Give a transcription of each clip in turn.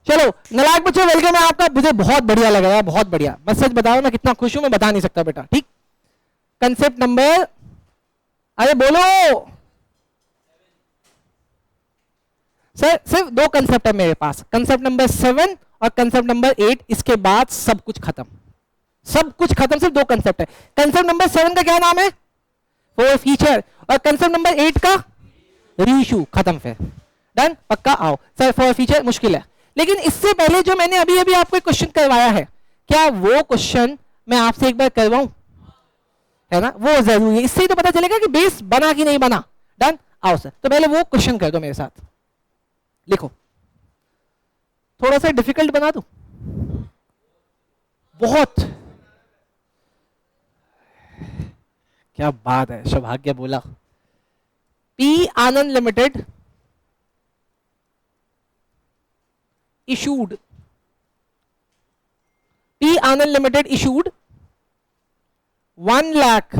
चलो नालायक बच्चों, वेलकम है आपका। मुझे बहुत बढ़िया लग रहा है, बहुत बढ़िया। मैं सच बताओ, मैं कितना खुश हूं मैं बता नहीं सकता बेटा। ठीक, कंसेप्ट नंबर, अरे बोलो सर। सिर्फ दो कंसेप्ट है मेरे पास, कंसेप्ट नंबर 7 और कंसेप्ट नंबर 8। इसके बाद सब कुछ खत्म, सब कुछ खत्म। सिर्फ दो कंसेप्ट है। कंसेप्ट नंबर 7 का क्या नाम है? Four feature. और कंसेप्ट नंबर 8 का रीइश्यू। खत्म फिर, डन। पक्का आओ सर। फॉर फीचर मुश्किल है, लेकिन इससे पहले जो मैंने अभी अभी आपको एक क्वेश्चन करवाया है, क्या वो क्वेश्चन मैं आपसे एक बार करवाऊं? है ना, वो जरूरी है। इससे ही तो पता चलेगा कि बेस बना कि नहीं बना। डन, आओ सर। तो पहले वो क्वेश्चन कर दो मेरे साथ। लिखो, थोड़ा सा डिफिकल्ट बना दूं? बहुत, क्या बात है, सौभाग्य बोला। P Anand limited issued, P Anand Limited issued 1 lakh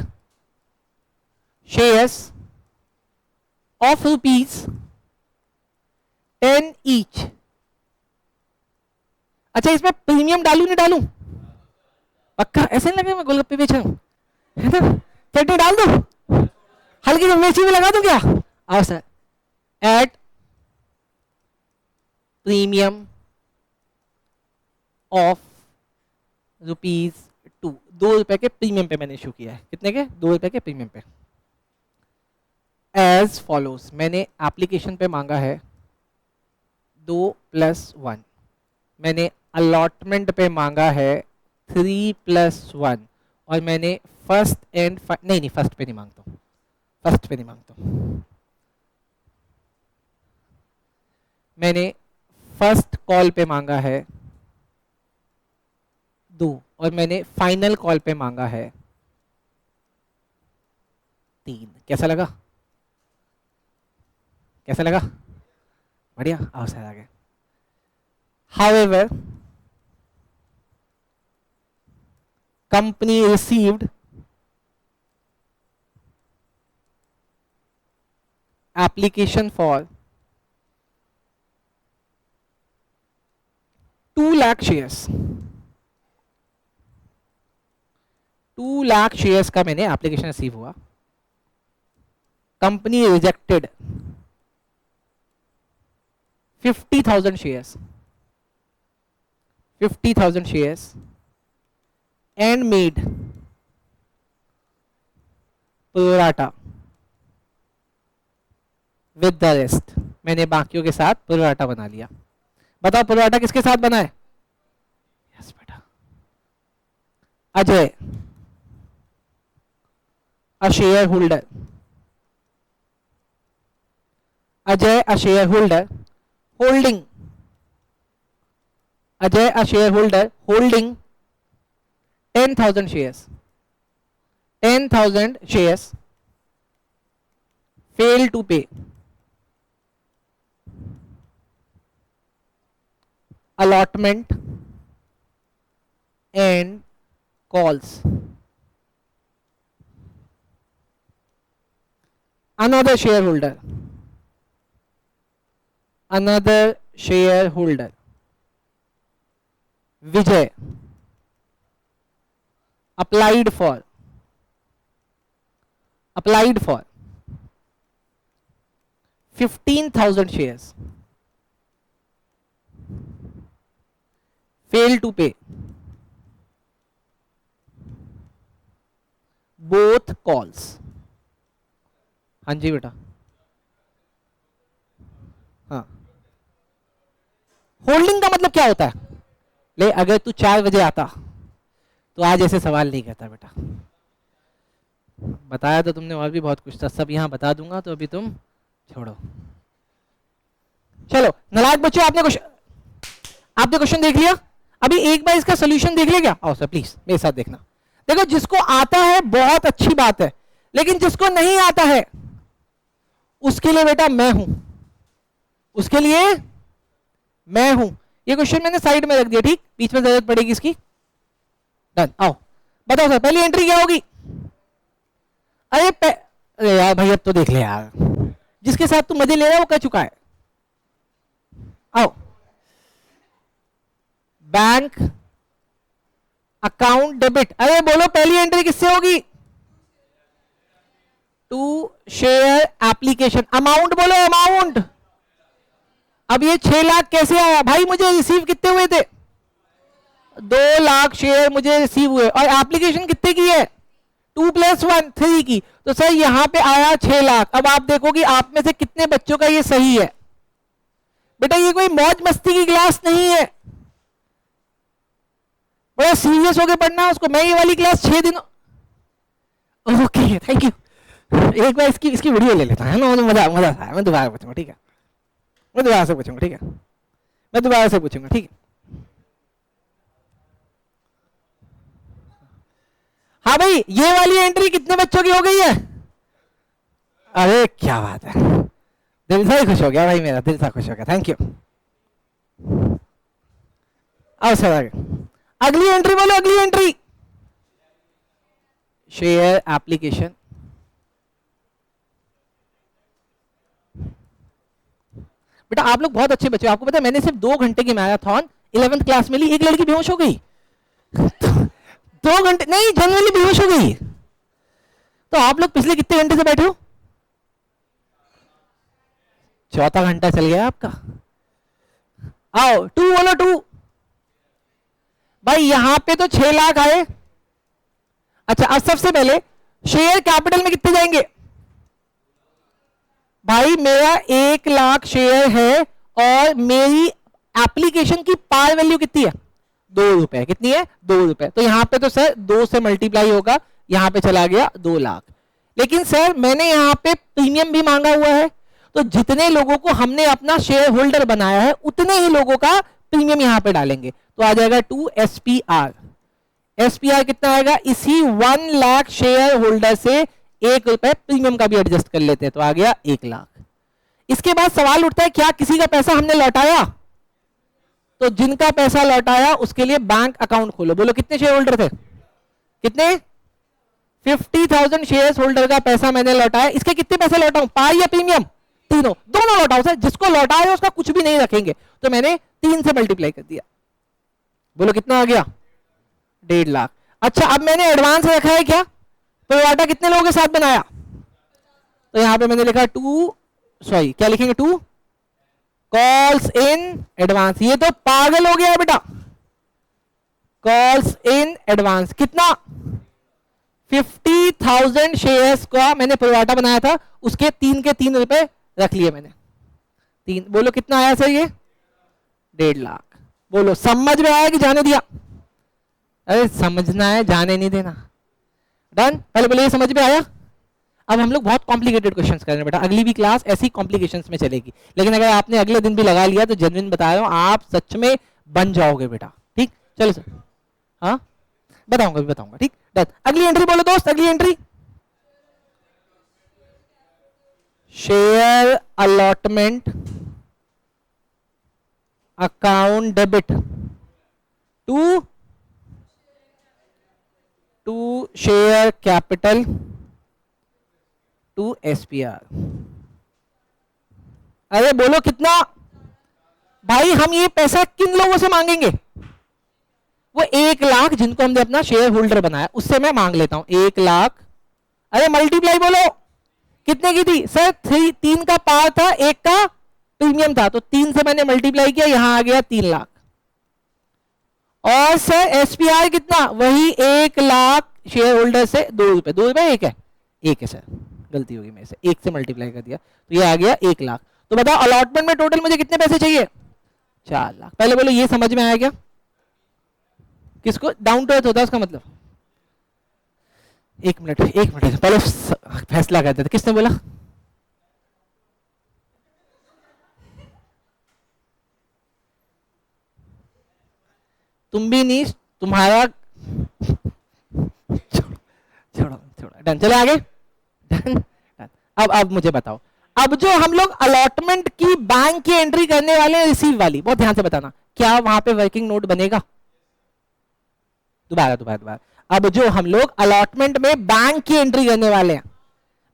shares of rupees 10 each। अच्छा, इसमें प्रीमियम डालू नहीं डालू? पक्का, ऐसे नहीं लगे मैं गोलगप्पे बेच रहा हूं, है ना? चटनी डाल दो, हल्की सी मिर्ची भी लगा दो क्या? आओ सर। At premium of ₹2। ₹2 के प्रीमियम पे मैंने इशू किया है। कितने के? ₹2 के प्रीमियम पे। एज फॉलोज, मैंने एप्लीकेशन पे मांगा है 2+1, मैंने अलॉटमेंट पे मांगा है 3+1, और मैंने फर्स्ट एंड नहीं, फर्स्ट पे नहीं मांगता हूं, फर्स्ट पे नहीं मांगता हूं। मैंने फर्स्ट कॉल पे मांगा है 2, और मैंने फाइनल कॉल पे मांगा है 3। कैसा लगा? कैसा लगा? बढ़िया, आओ सर आगे। However, company received application for 2 lakh shares। 2 lakh shares का मैंने एप्लीकेशन रिसीव हुआ। Company rejected 50,000 shares, 50,000 shares and made pro rata with the rest. मैंने बाकियों के साथ प्रोराटा बना लिया। बताओ प्रोराटा किसके साथ बना है? यस बेटा, अजय अ share holder, Ajay a share holder holding, Ajay a share holder holding 10,000 shares, 10,000 shares fail to pay allotment and calls। Another shareholder Vijay applied for 15,000 shares, fail to pay both calls। हाँ जी बेटा, हाँ। Holding का मतलब क्या होता है? ले, अगर तू 4 बजे आता तो आज ऐसे सवाल नहीं करता बेटा। बताया तो तुमने और भी बहुत कुछ था, सब यहाँ बता दूंगा, तो अभी तुम छोड़ो। चलो नालायक बच्चों, आपने क्वेश्चन देख लिया। अभी एक बार इसका सोल्यूशन देख लिया क्या? आओ सर प्लीज मेरे साथ देखना। देखो, जिसको आता है बहुत अच्छी बात है, लेकिन जिसको नहीं आता है उसके लिए बेटा मैं हूं, उसके लिए मैं हूं। ये क्वेश्चन मैंने साइड में रख दिया, ठीक, बीच में जरूरत पड़ेगी इसकी। डन, आओ बताओ सर, पहली एंट्री क्या होगी? अरे यार भाई, अब तो देख ले यार, जिसके साथ तू मजे ले रहा है वो कह चुका है। आओ, बैंक अकाउंट डेबिट। अरे बोलो पहली एंट्री किससे होगी? To share application. अमाउंट बोलो, अमाउंट। अब ये 6 लाख कैसे आया भाई? मुझे रिसीव कितने हुए थे? 2 लाख शेयर मुझे रिसीव हुए, और एप्लीकेशन कितने की है? 2 + 1 3 की। तो सर यहां पे आया 6 लाख। अब आप देखो कि आप में से कितने बच्चों का ये सही है। बेटा ये कोई मौज मस्ती की क्लास नहीं है, बड़ा सीरियस होकर पढ़ना है उसको। मैं ये वाली क्लास 6 दिन। Okay thank you. एक बार इसकी वीडियो ले लेता है ना, मजा मजा आता है। मैं दोबारा पूछूंगा, ठीक है? मैं दोबारा से पूछूंगा, ठीक है? मैं दोबारा से पूछूंगा, ठीक है? हाँ भाई, ये वाली एंट्री कितने बच्चों की हो गई है? अरे क्या बात है, दिल से ही खुश हो गया भाई, मेरा दिल से खुश हो गया। Thank you. अब सर आगे अगली एंट्री बोलो, अगली एंट्री शेयर एप्लीकेशन। बेटा आप लोग बहुत अच्छे बच्चे हो। आपको पता है मैंने सिर्फ 2 घंटे की मैराथन 11th क्लास में ली, एक लड़की बेहोश हो गई। 2 घंटे नहीं, जनरली बेहोश हो गई। तो आप लोग पिछले कितने घंटे से बैठे हो? चौथा घंटा चल गया आपका। आओ 2 बोलो, 2। भाई यहां पे तो 6 लाख आए। अच्छा अब सबसे पहले शेयर कैपिटल में कितने जाएंगे? भाई मेरा 1 लाख शेयर है, और मेरी एप्लीकेशन की पार वैल्यू कितनी है? 2 रुपए। कितनी है? 2 रुपए। तो यहां पे तो सर 2 से मल्टीप्लाई होगा, यहां पे चला गया 2 लाख। लेकिन सर मैंने यहां पे प्रीमियम भी मांगा हुआ है, तो जितने लोगों को हमने अपना शेयर होल्डर बनाया है उतने ही लोगों का प्रीमियम यहां पे डालेंगे। तो आ जाएगा 2 SPR। SPR कितना आएगा? इसी 1 लाख शेयर होल्डर से 1 रुपए प्रीमियम का भी एडजस्ट कर लेते हैं, तो आ गया 1 लाख। इसके बाद सवाल उठता है क्या किसी का पैसा हमने लौटाया? तो जिनका पैसा लौटाया उसके लिए बैंक अकाउंट खोलो। बोलो कितने शेयर होल्डर थे? कितने? 50,000 शेयर होल्डर का पैसा मैंने लौटाया। इसके कितने पैसे लौटाऊं? पार या प्रीमियम? तीनों, दोनों लौटाओ सर। जिसको लौटाया उसका कुछ भी नहीं रखेंगे, तो मैंने 3 से मल्टीप्लाई कर दिया। बोलो कितना आ गया? 1.5 लाख। अच्छा अब मैंने एडवांस रखा है क्या? प्रोवाटा कितने लोगों के साथ बनाया? तो यहां पे मैंने लिखा 2, सॉरी क्या लिखेंगे? 2 कॉल्स इन एडवांस। ये तो पागल हो गया बेटा। कॉल्स इन एडवांस कितना? 50,000 शेयर्स का मैंने प्रोवाटा बनाया था, उसके 3 के 3 रुपए रख लिए मैंने। 3 बोलो कितना आया सर? ये 1.5 लाख। बोलो समझ में आया कि जाने दिया? अरे समझना है, जाने नहीं देना। डन? पहले बोले ये समझ में आया? अब हम लोग बहुत कॉम्प्लिकेटेड क्वेश्चंस कर रहे हैं बेटा। अगली भी क्लास ऐसी कॉम्प्लिकेशंस में चलेगी, लेकिन अगर आपने अगले दिन भी लगा लिया तो जेन्युइन बता रहा हूं आप सच में बन जाओगे बेटा। ठीक चलो सर, हाँ बताऊंगा भी बताऊंगा। ठीक डन। अगली एंट्री बोलो दोस्त, अगली entry share allotment account debit to share capital to SPR। अरे बोलो कितना? भाई हम ये पैसा किन लोगों से मांगेंगे? वो 1 लाख जिनको हमने अपना शेयर होल्डर बनाया उससे मैं मांग लेता हूं 1 लाख। अरे मल्टीप्लाई बोलो कितने की थी सर? 3 का पार था, 1 का प्रीमियम था, तो 3 से मैंने मल्टीप्लाई किया, यहां आ गया 3 लाख। और सर SPR कितना? वही 1 लाख शेयर होल्डर से 2 रुपए। 2 रुपए 1 है? 1 है सर, गलती होगी मेरे से, 1 से मल्टीप्लाई कर दिया, तो ये आ गया 1 लाख। तो बताओ अलॉटमेंट में टोटल मुझे कितने पैसे चाहिए? 4 लाख। पहले बोलो ये समझ में आया क्या? किसको डाउन टू अर्थ होता है उसका मतलब? 1 मिनट पहले फैसला करते थे। किसने बोला? तुम भी नहीं, तुम्हारा छोड़ो। डन, चलो आगे। डन। अब मुझे बताओ, अब जो हम लोग अलॉटमेंट की बैंक की एंट्री करने वाले हैं रिसीव वाली, बहुत ध्यान से बताना, क्या वहां पे वर्किंग नोट बनेगा? दोबारा। अब जो हम लोग अलॉटमेंट में बैंक की एंट्री करने वाले हैं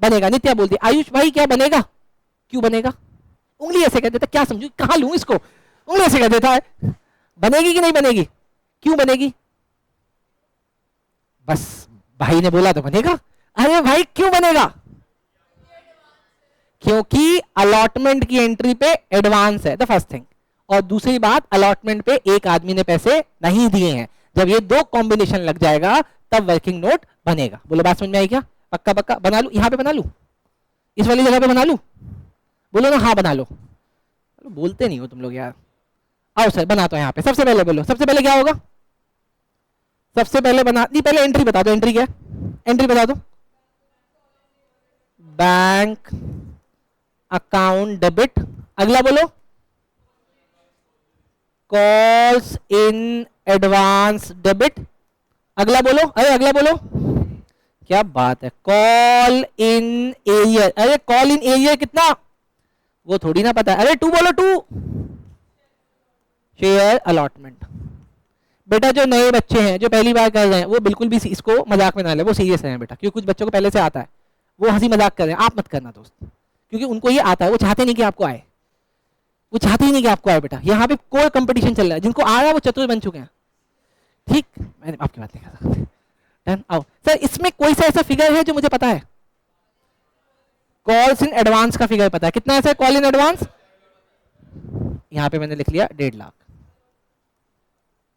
बनेगा? नित्या बोलती आयुष भाई क्या बनेगा? क्यों बनेगा? उंगली ऐसे कर देता, क्या समझू, कहां लूं इसको? उंगली ऐसे कर देता है, बनेगी कि नहीं बनेगी? क्यों बनेगी? बस भाई ने बोला तो बनेगा। अरे भाई क्यों बनेगा? क्योंकि अलॉटमेंट की एंट्री पे एडवांस है, द फर्स्ट थिंग। और दूसरी बात, अलॉटमेंट पे एक आदमी ने पैसे नहीं दिए हैं। जब ये दो कॉम्बिनेशन लग जाएगा तब वर्किंग नोट बनेगा। बोलो बात समझ में आई क्या? पक्का पक्का बना लू, यहां पे बना लू, इस वाली जगह पे बना लू? बोलो ना हाँ बना लो। बोलते नहीं हो तुम लोग यार। आओ सर बनाता हूं। यहाँ पे सबसे पहले बोलो, सबसे पहले क्या होगा? सबसे पहले बना नहीं, पहले एंट्री बता दो। एंट्री क्या है? एंट्री बता दो। Bank account debit. अगला बोलो, कॉल्स इन एडवांस डेबिट। अगला बोलो, अरे अगला बोलो। क्या बात है, कॉल इन एरियर। अरे कॉल इन एरियर कितना, वो थोड़ी ना पता है। अरे 2 बोलो, 2 शेयर अलॉटमेंट। बेटा जो नए बच्चे हैं, जो पहली बार कर रहे हैं, वो बिल्कुल भी इसको मजाक में ना ले, वो सीरियस है बेटा। क्योंकि कुछ बच्चों को पहले से आता है, वो हंसी मजाक कर रहे हैं। आप मत करना दोस्त, क्योंकि उनको ये आता है, वो चाहते नहीं कि आपको आए, वो चाहते ही नहीं कि आपको आए बेटा। यहाँ पे कोई कंपटीशन चल रहा है, जिनको आ रहा है वो चतुर बन चुके हैं। ठीक, मैंने आपकी बात नहीं कर सकता। डन। आओ सर, इसमें कोई सा ऐसा फिगर है जो मुझे पता है? कॉल्स इन एडवांस का फिगर पता है कितना है सर? कॉल इन एडवांस यहां पे मैंने लिख लिया 1.5 लाख।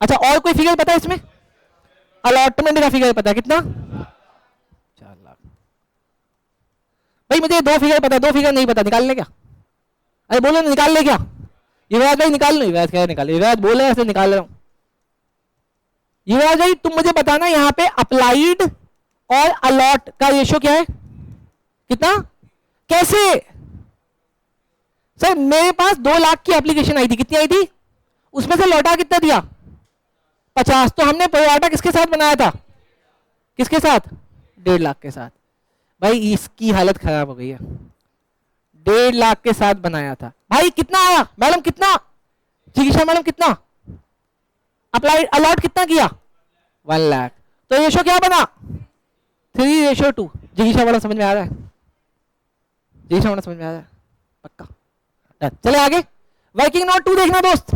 अच्छा, और कोई फिगर पता है इसमें? अलॉटमेंट का फिगर पता है कितना? 4 लाख। भाई मुझे 2 फिगर पता है, 2 फिगर नहीं पता, निकाल ले क्या? अरे बोलो ना, निकाल ले क्या? युवराज भाई निकाल लो। युवराज क्या निकाल, युवराज बोले ऐसे निकाल रहा हूं। युवराज भाई तुम मुझे बताना, यहाँ पे अप्लाइड और अलॉट का रेशियो क्या है? कितना? कैसे? सर मेरे पास 2 लाख की एप्लीकेशन आई थी, कितनी आई थी? उसमें से लौटा कितना दिया? 50। तो हमने प्रोराटा किसके साथ बनाया था? किसके साथ? 1.5 लाख के साथ। भाई इसकी हालत खराब हो गई है। 1.5 लाख के साथ बनाया था। भाई कितना आया मैडम? कितना? चिकित्सा मैडम कितना? अप्लाइड अलॉट कितना किया? 1 लाख। तो रेशो क्या बना? 3:2। जिगिशा वाला समझ में आ रहा है? जिगिशा वाला समझ में आ रहा है? पक्का। चले आगे। वर्किंग नोट 2 देखना दोस्त।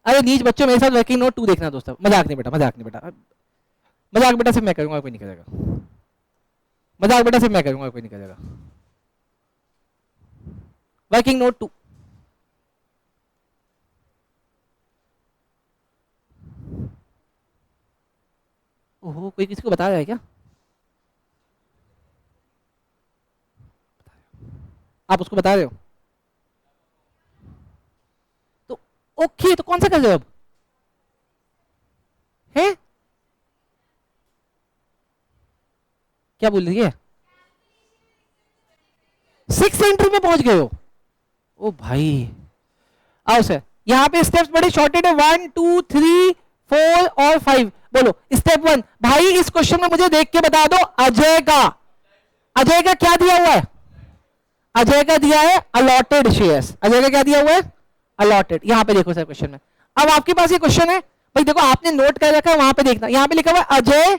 अरे नीच बच्चों मेरे साथ वर्किंग नोट 2 देखना दोस्त। मजाक नहीं बेटा, मजाक नहीं बेटा, मजाक बेटा सिर्फ मैं करूंगा, कोई नहीं करेगा। मजाक बेटा सिर्फ मैं करूंगा, कोई नहीं करेगा। Working note 2। ओहो, कोई किसी को बता रहा है क्या? आप उसको बता रहे हो? तो ओके, तो कौन सा कर रहे हो अब? है क्या बोल रही है? 6 एंट्री में पहुंच गए हो? ओ भाई आओ सर, यहां पे स्टेप्स बड़े शॉर्टेड है, 1 2 3 4 और 5। बोलो स्टेप 1। भाई इस क्वेश्चन में मुझे देख के बता दो, अजय का क्या दिया हुआ है? अजय का दिया है अलॉटेड शेयर्स। अजय का क्या दिया हुआ है? अलॉटेड। यहां पे देखो सर क्वेश्चन में। अब आपके पास ये क्वेश्चन है, भाई देखो आपने नोट कर रखा है, वहां पे देखना, यहां पे लिखा हुआ है अजय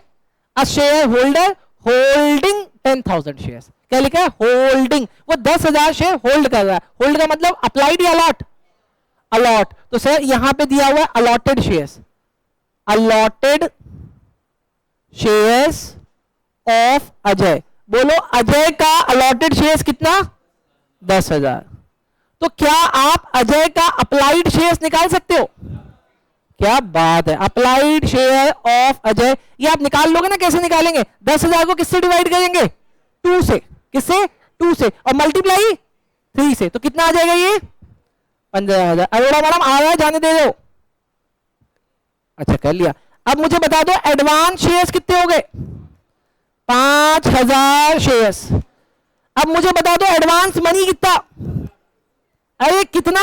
अ शेयर होल्डर होल्डिंग 10,000 शेयर्स। क्या लिखा है? होल्डिंग। वो 10,000 शेयर होल्ड कर रहा है। होल्ड का मतलब अप्लाइड या अलॉट? अलॉट। तो सर यहां पे दिया हुआ है allotted shares, allotted shares of Ajay. बोलो अजय का अलॉटेड शेयर्स कितना? 10,000। तो क्या आप अजय का अप्लाइड शेयर्स निकाल सकते हो? क्या बात है, अप्लाइड शेयर ऑफ अजय ये आप निकाल लोगे ना? कैसे निकालेंगे? 10,000 को किससे डिवाइड करेंगे? 2 से। किससे? 2 से। और मल्टीप्लाई 3 से। तो कितना आ जाएगा ये? 15,000। अरोड़ा मैडम आ रहा है, जाने दे दो। अच्छा कर लिया। अब मुझे बता दो एडवांस शेयर्स कितने हो गए? 5,000 शेयर्स। अब मुझे बता दो एडवांस मनी कितना? अरे कितना?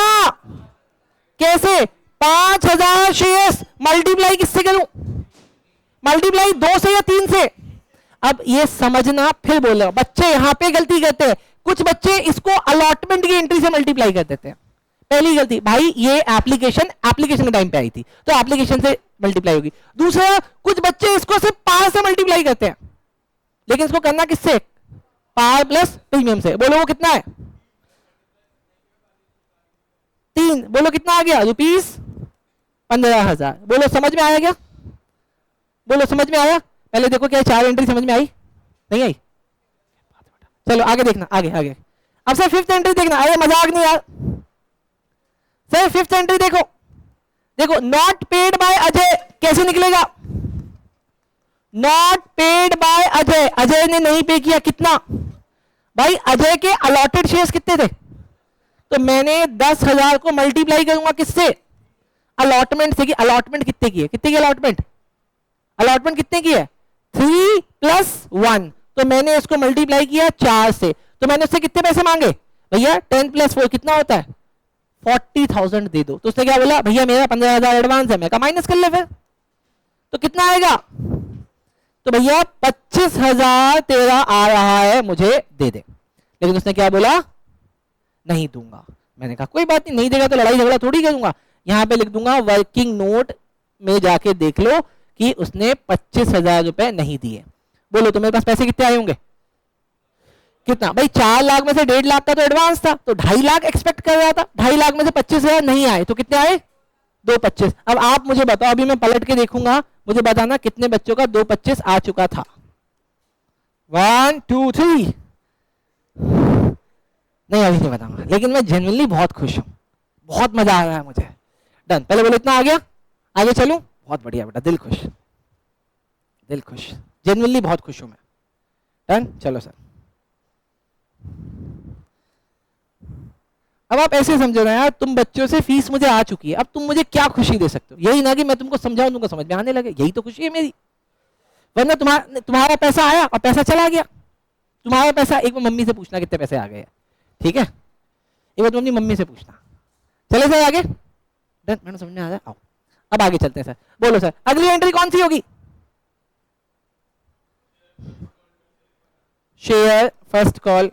कैसे? 5,000 शेयर्स मल्टीप्लाई किससे करूं? मल्टीप्लाई 2 से या 3 से? अब ये समझना, फिर बोल रहा हूं, बच्चे यहां पे गलती करते हैं। कुछ बच्चे इसको अलॉटमेंट की एंट्री से मल्टीप्लाई कर देते हैं। पहली गलती, भाई ये एप्लीकेशन के टाइम पे आई थी तो एप्लीकेशन से मल्टीप्लाई होगी। दूसरा, कुछ बच्चे इसको सिर्फ पार से मल्टीप्लाई करते हैं, लेकिन इसको करना किससे? पार प्लस प्रीमियम से। बोलो वो कितना है? 3। बोलो कितना आ गया? 15,000। बोलो समझ में आया क्या? बोलो समझ में आया? पहले देखो क्या 4 एंट्री समझ में आई? नहीं आई? चलो आगे देखना, आगे आगे। अब सर 5th एंट्री देखना। अरे मजाक नहीं यार सर, 5th एंट्री देखो। देखो नॉट पेड बाय अजय कैसे निकलेगा? Not paid by Ajay, Ajay ने नहीं पे किया। कितना भाई? अजय के अलॉटेड शेयर्स कितने थे? तो मैंने 10,000 को मल्टीप्लाई करूंगा किससे? अलॉटमेंट से। कि अलॉटमेंट कितने की है? कितने की अलॉटमेंट? अलॉटमेंट कितने की है? 3 + 1। तो मैंने इसको मल्टीप्लाई किया 4 से। तो मैंने उससे कितने पैसे मांगे भैया? 10 + 4 कितना होता है? 40,000 दे दो। तो उसने क्या बोला? भैया मेरा 15,000 एडवांस है। मैं कहा माइनस कर ले फिर। तो कितना आएगा? तो भैया 25,000 तेरा आ रहा है, मुझे दे दे। लेकिन उसने क्या बोला? नहीं दूंगा। मैंने कहा कोई बात नहीं, नहीं देगा तो लड़ाई झगड़ा थोड़ी करूंगा। यहां पे लिख दूंगा वर्किंग नोट में जाके देख लो कि उसने 25,000 रुपए नहीं दिए। बोलो तो मेरे पास पैसे कितने आए होंगे? कितना भाई? 4 लाख में से 1.5 लाख का तो एडवांस था, तो 2.5 लाख एक्सपेक्ट कर रहा था। 2.5 लाख में से 25,000 नहीं आए, तो कितने आए? 225। अब आप मुझे बताओ, अभी मैं पलट के देखूंगा, मुझे बताना कितने बच्चों का 225 आ चुका था। 1 2 3। नहीं अभी नहीं बताऊंगा, लेकिन मैं जेन्युइनली बहुत खुश हूं, बहुत मजा आ रहा है मुझे। डन। पहले बोलो इतना आ गया, आगे चलूं? बहुत बढ़िया बेटा, दिल खुश, दिल खुश, जेन्युइनली बहुत खुश हूं मैं। डन। चलो सर, अब आप ऐसे समझो ना यार, तुम बच्चों से फीस मुझे आ चुकी है, अब तुम मुझे क्या खुशी दे सकते हो? यही ना कि मैं तुमको समझाऊं, तुमको समझ में आने लगे, यही तो खुशी है मेरी। वरना तुम्हारा पैसा आया और पैसा चला गया। तुम्हारा पैसा, एक बार मम्मी से पूछना कितने पैसे आ गए, ठीक है? एक बार तुम अपनी मम्मी से पूछना। चले सर आगे। डन। मैंने समझ में आ रहा है, आओ अब आगे चलते हैं सर। बोलो सर अगली एंट्री कौन सी होगी? Share first call.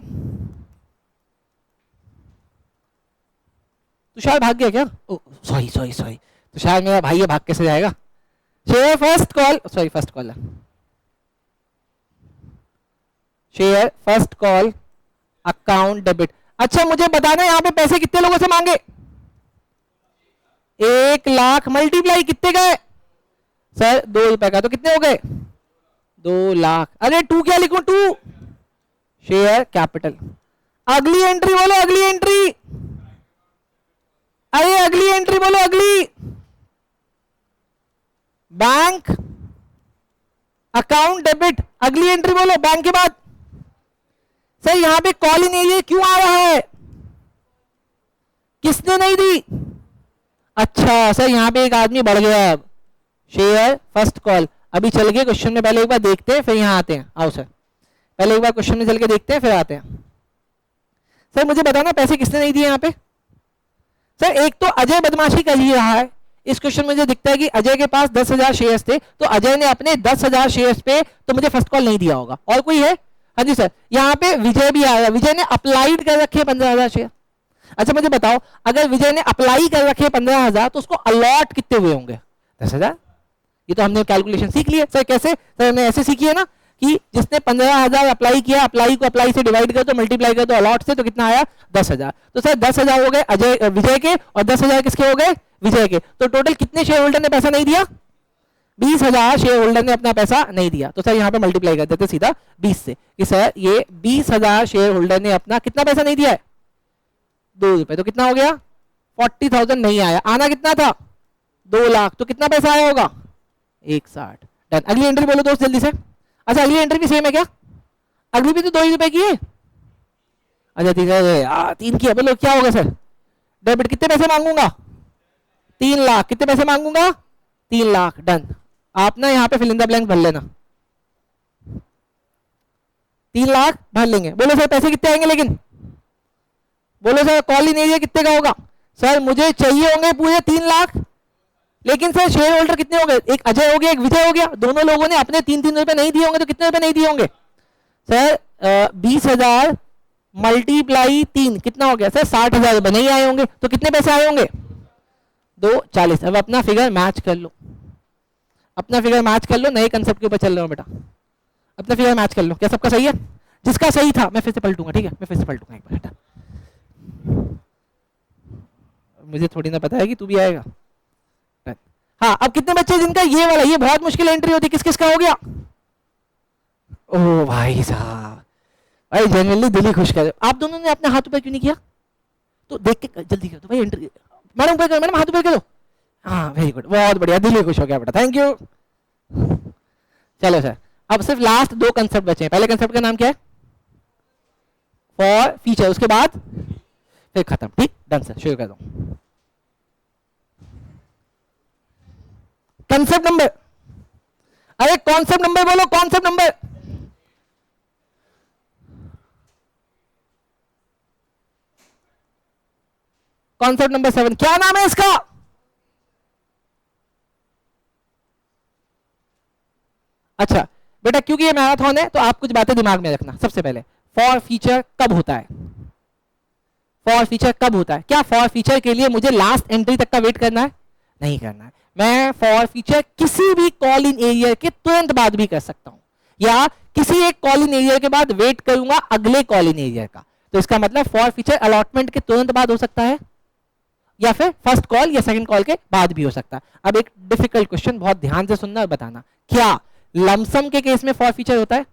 तुषार भाग गया क्या? सॉरी सॉरी सॉरी, तुषार मेरा भाई है, भाग कैसे जाएगा? Share first call, sorry first call, share first call account debit. अच्छा मुझे बताना यहाँ पे पैसे कितने लोगों से मांगे? 1 लाख मल्टीप्लाई कितने गए सर? 2 रुपए का, तो कितने हो गए? 2 लाख। अरे 2 क्या लिखूं? 2 शेयर कैपिटल। अगली एंट्री बोलो, अगली एंट्री। अरे अगली एंट्री बोलो, अगली। बैंक अकाउंट डेबिट, अगली एंट्री बोलो बैंक के बाद। सर यहां पे कॉल ही नहीं है, क्यों आ रहा है? किसने नहीं दी? अच्छा सर यहां पे एक आदमी बढ़ गया। अब शेयर फर्स्ट कॉल, अभी चल के क्वेश्चन में पहले एक बार देखते हैं, फिर यहां आते हैं। आओ सर पहले एक बार क्वेश्चन में चल के देखते हैं, फिर आते हैं। सर मुझे बताना पैसे किसने नहीं दिए यहाँ पे? सर एक तो अजय बदमाशी कर ही रहा है। इस क्वेश्चन में मुझे दिखता है कि अजय के पास 10,000 शेयर्स थे, तो अजय ने अपने 10,000 शेयर्स पे तो मुझे फर्स्ट कॉल नहीं दिया होगा। और कोई है? हाँ जी सर, यहाँ पे विजय भी आया, विजय ने अप्लाइड कर रखे 15,000 शेयर। अच्छा मुझे बताओ, अगर विजय ने अप्लाई कर रखे 15,000 तो उसको अलॉट कितने हुए होंगे? 10,000। ये तो हमने कैलकुलेशन सीख ली है। सर कैसे? सर हमने ऐसे सीखी है ना कि जिसने 15,000 अप्लाई किया, अप्लाई को अप्लाई से डिवाइड कर दो, मल्टीप्लाई कर दो अलॉट से, तो कितना आया? 10,000। तो सर 10,000 हो गए अजय विजय के, और 10,000 किसके हो गए? विजय के। तो टोटल कितने शेयर होल्डर ने पैसा नहीं दिया? 20,000 शेयर होल्डर ने अपना पैसा नहीं दिया। तो सर यहाँ पे मल्टीप्लाई कर देते सीधा 20 से कि सर ये 20,000 शेयर होल्डर ने अपना कितना पैसा नहीं दिया है? 2 रुपए। तो कितना हो गया? 40,000 नहीं आया। आना कितना था? 2 लाख। तो कितना पैसा आया होगा? 160। डन। अगली एंट्री बोलो दोस्त जल्दी से। अच्छा अगली एंट्री भी सेम है क्या? अगली भी तो 2 ही रुपए की है। अच्छा ठीक है, 3 की है। बोलो क्या होगा सर? डेबिट कितने पैसे मांगूंगा? 3 लाख। कितने पैसे मांगूंगा? 3 लाख। डन। आप ना यहाँ पे फिल इन द ब्लैंक भर लेना। 3 लाख भर लेंगे। बोलो सर पैसे कितने आएंगे? लेकिन बोलो सर कॉल ही नहीं है, कितने का होगा? सर मुझे चाहिए होंगे पूरे 3 लाख। लेकिन सर शेयर होल्डर कितने हो गए? एक अजय हो गया, एक विजय हो गया। दोनों लोगों ने अपने 3-3 रुपए नहीं दिए होंगे, तो कितने रुपए नहीं दिए होंगे? सर 20,000 मल्टीप्लाई 3 कितना हो गया? सर 60,000 रुपए नहीं आए होंगे, तो कितने पैसे आए होंगे? 240। अब अपना फिगर मैच कर लो, अपना फिगर मैच कर लो। नए कंसेप्ट के ऊपर चल रहा हूं बेटा, अपना फिगर मैच कर लो। क्या सबका सही है? जिसका सही था मैं फिर से पलटूंगा, ठीक है? मैं फिर से पलटूंगा एक बार बेटा, मुझे थोड़ी ना पता है कि तू भी आएगा। हाँ, अब कितने बच्चे जिनका ये वाला, ये बहुत मुश्किल एंट्री होती, किस किस का हो गया? ओ भाई साहब, भाई जनरली दिल ही खुश कर। आप दोनों ने अपने हाथ ऊपर क्यों नहीं किया? तो देख के जल्दी कर दो भाई एंट्री। मैडम ऊपर करो, मैडम हाथ ऊपर करो। हाँ वेरी गुड, बहुत बढ़िया, दिल ही खुश हो गया बेटा, थैंक यू। चलो सर, अब सिर्फ लास्ट दो कंसेप्ट बचे हैं। पहले कंसेप्ट का नाम क्या है? फॉर फीचर, उसके बाद फिर खत्म। ठीक, डन सर, शुरू कर दो। कंसेप्ट नंबर, अरे कॉन्सेप्ट नंबर बोलो, कॉन्सेप्ट नंबर। कॉन्सेप्ट नंबर 7, क्या नाम है इसका? अच्छा बेटा, क्योंकि ये मैराथन है तो आप कुछ बातें दिमाग में रखना। सबसे पहले, फॉर फीचर कब होता है? फॉर फीचर कब होता है? क्या फॉर फीचर के लिए मुझे लास्ट एंट्री तक का वेट करना है? नहीं करना है। मैं फॉर फीचर किसी भी कॉल इन एरिया के तुरंत बाद भी कर सकता हूं, या किसी एक कॉल इन एरिया के बाद वेट करूंगा अगले कॉल इन एरिया का। तो इसका मतलब फॉर फीचर अलॉटमेंट के तुरंत बाद हो सकता है, या फिर फर्स्ट कॉल या सेकंड कॉल के बाद भी हो सकता है। अब एक डिफिकल्ट क्वेश्चन, बहुत ध्यान से सुनना और बताना, क्या लमसम के केस में फॉर फीचर होता है?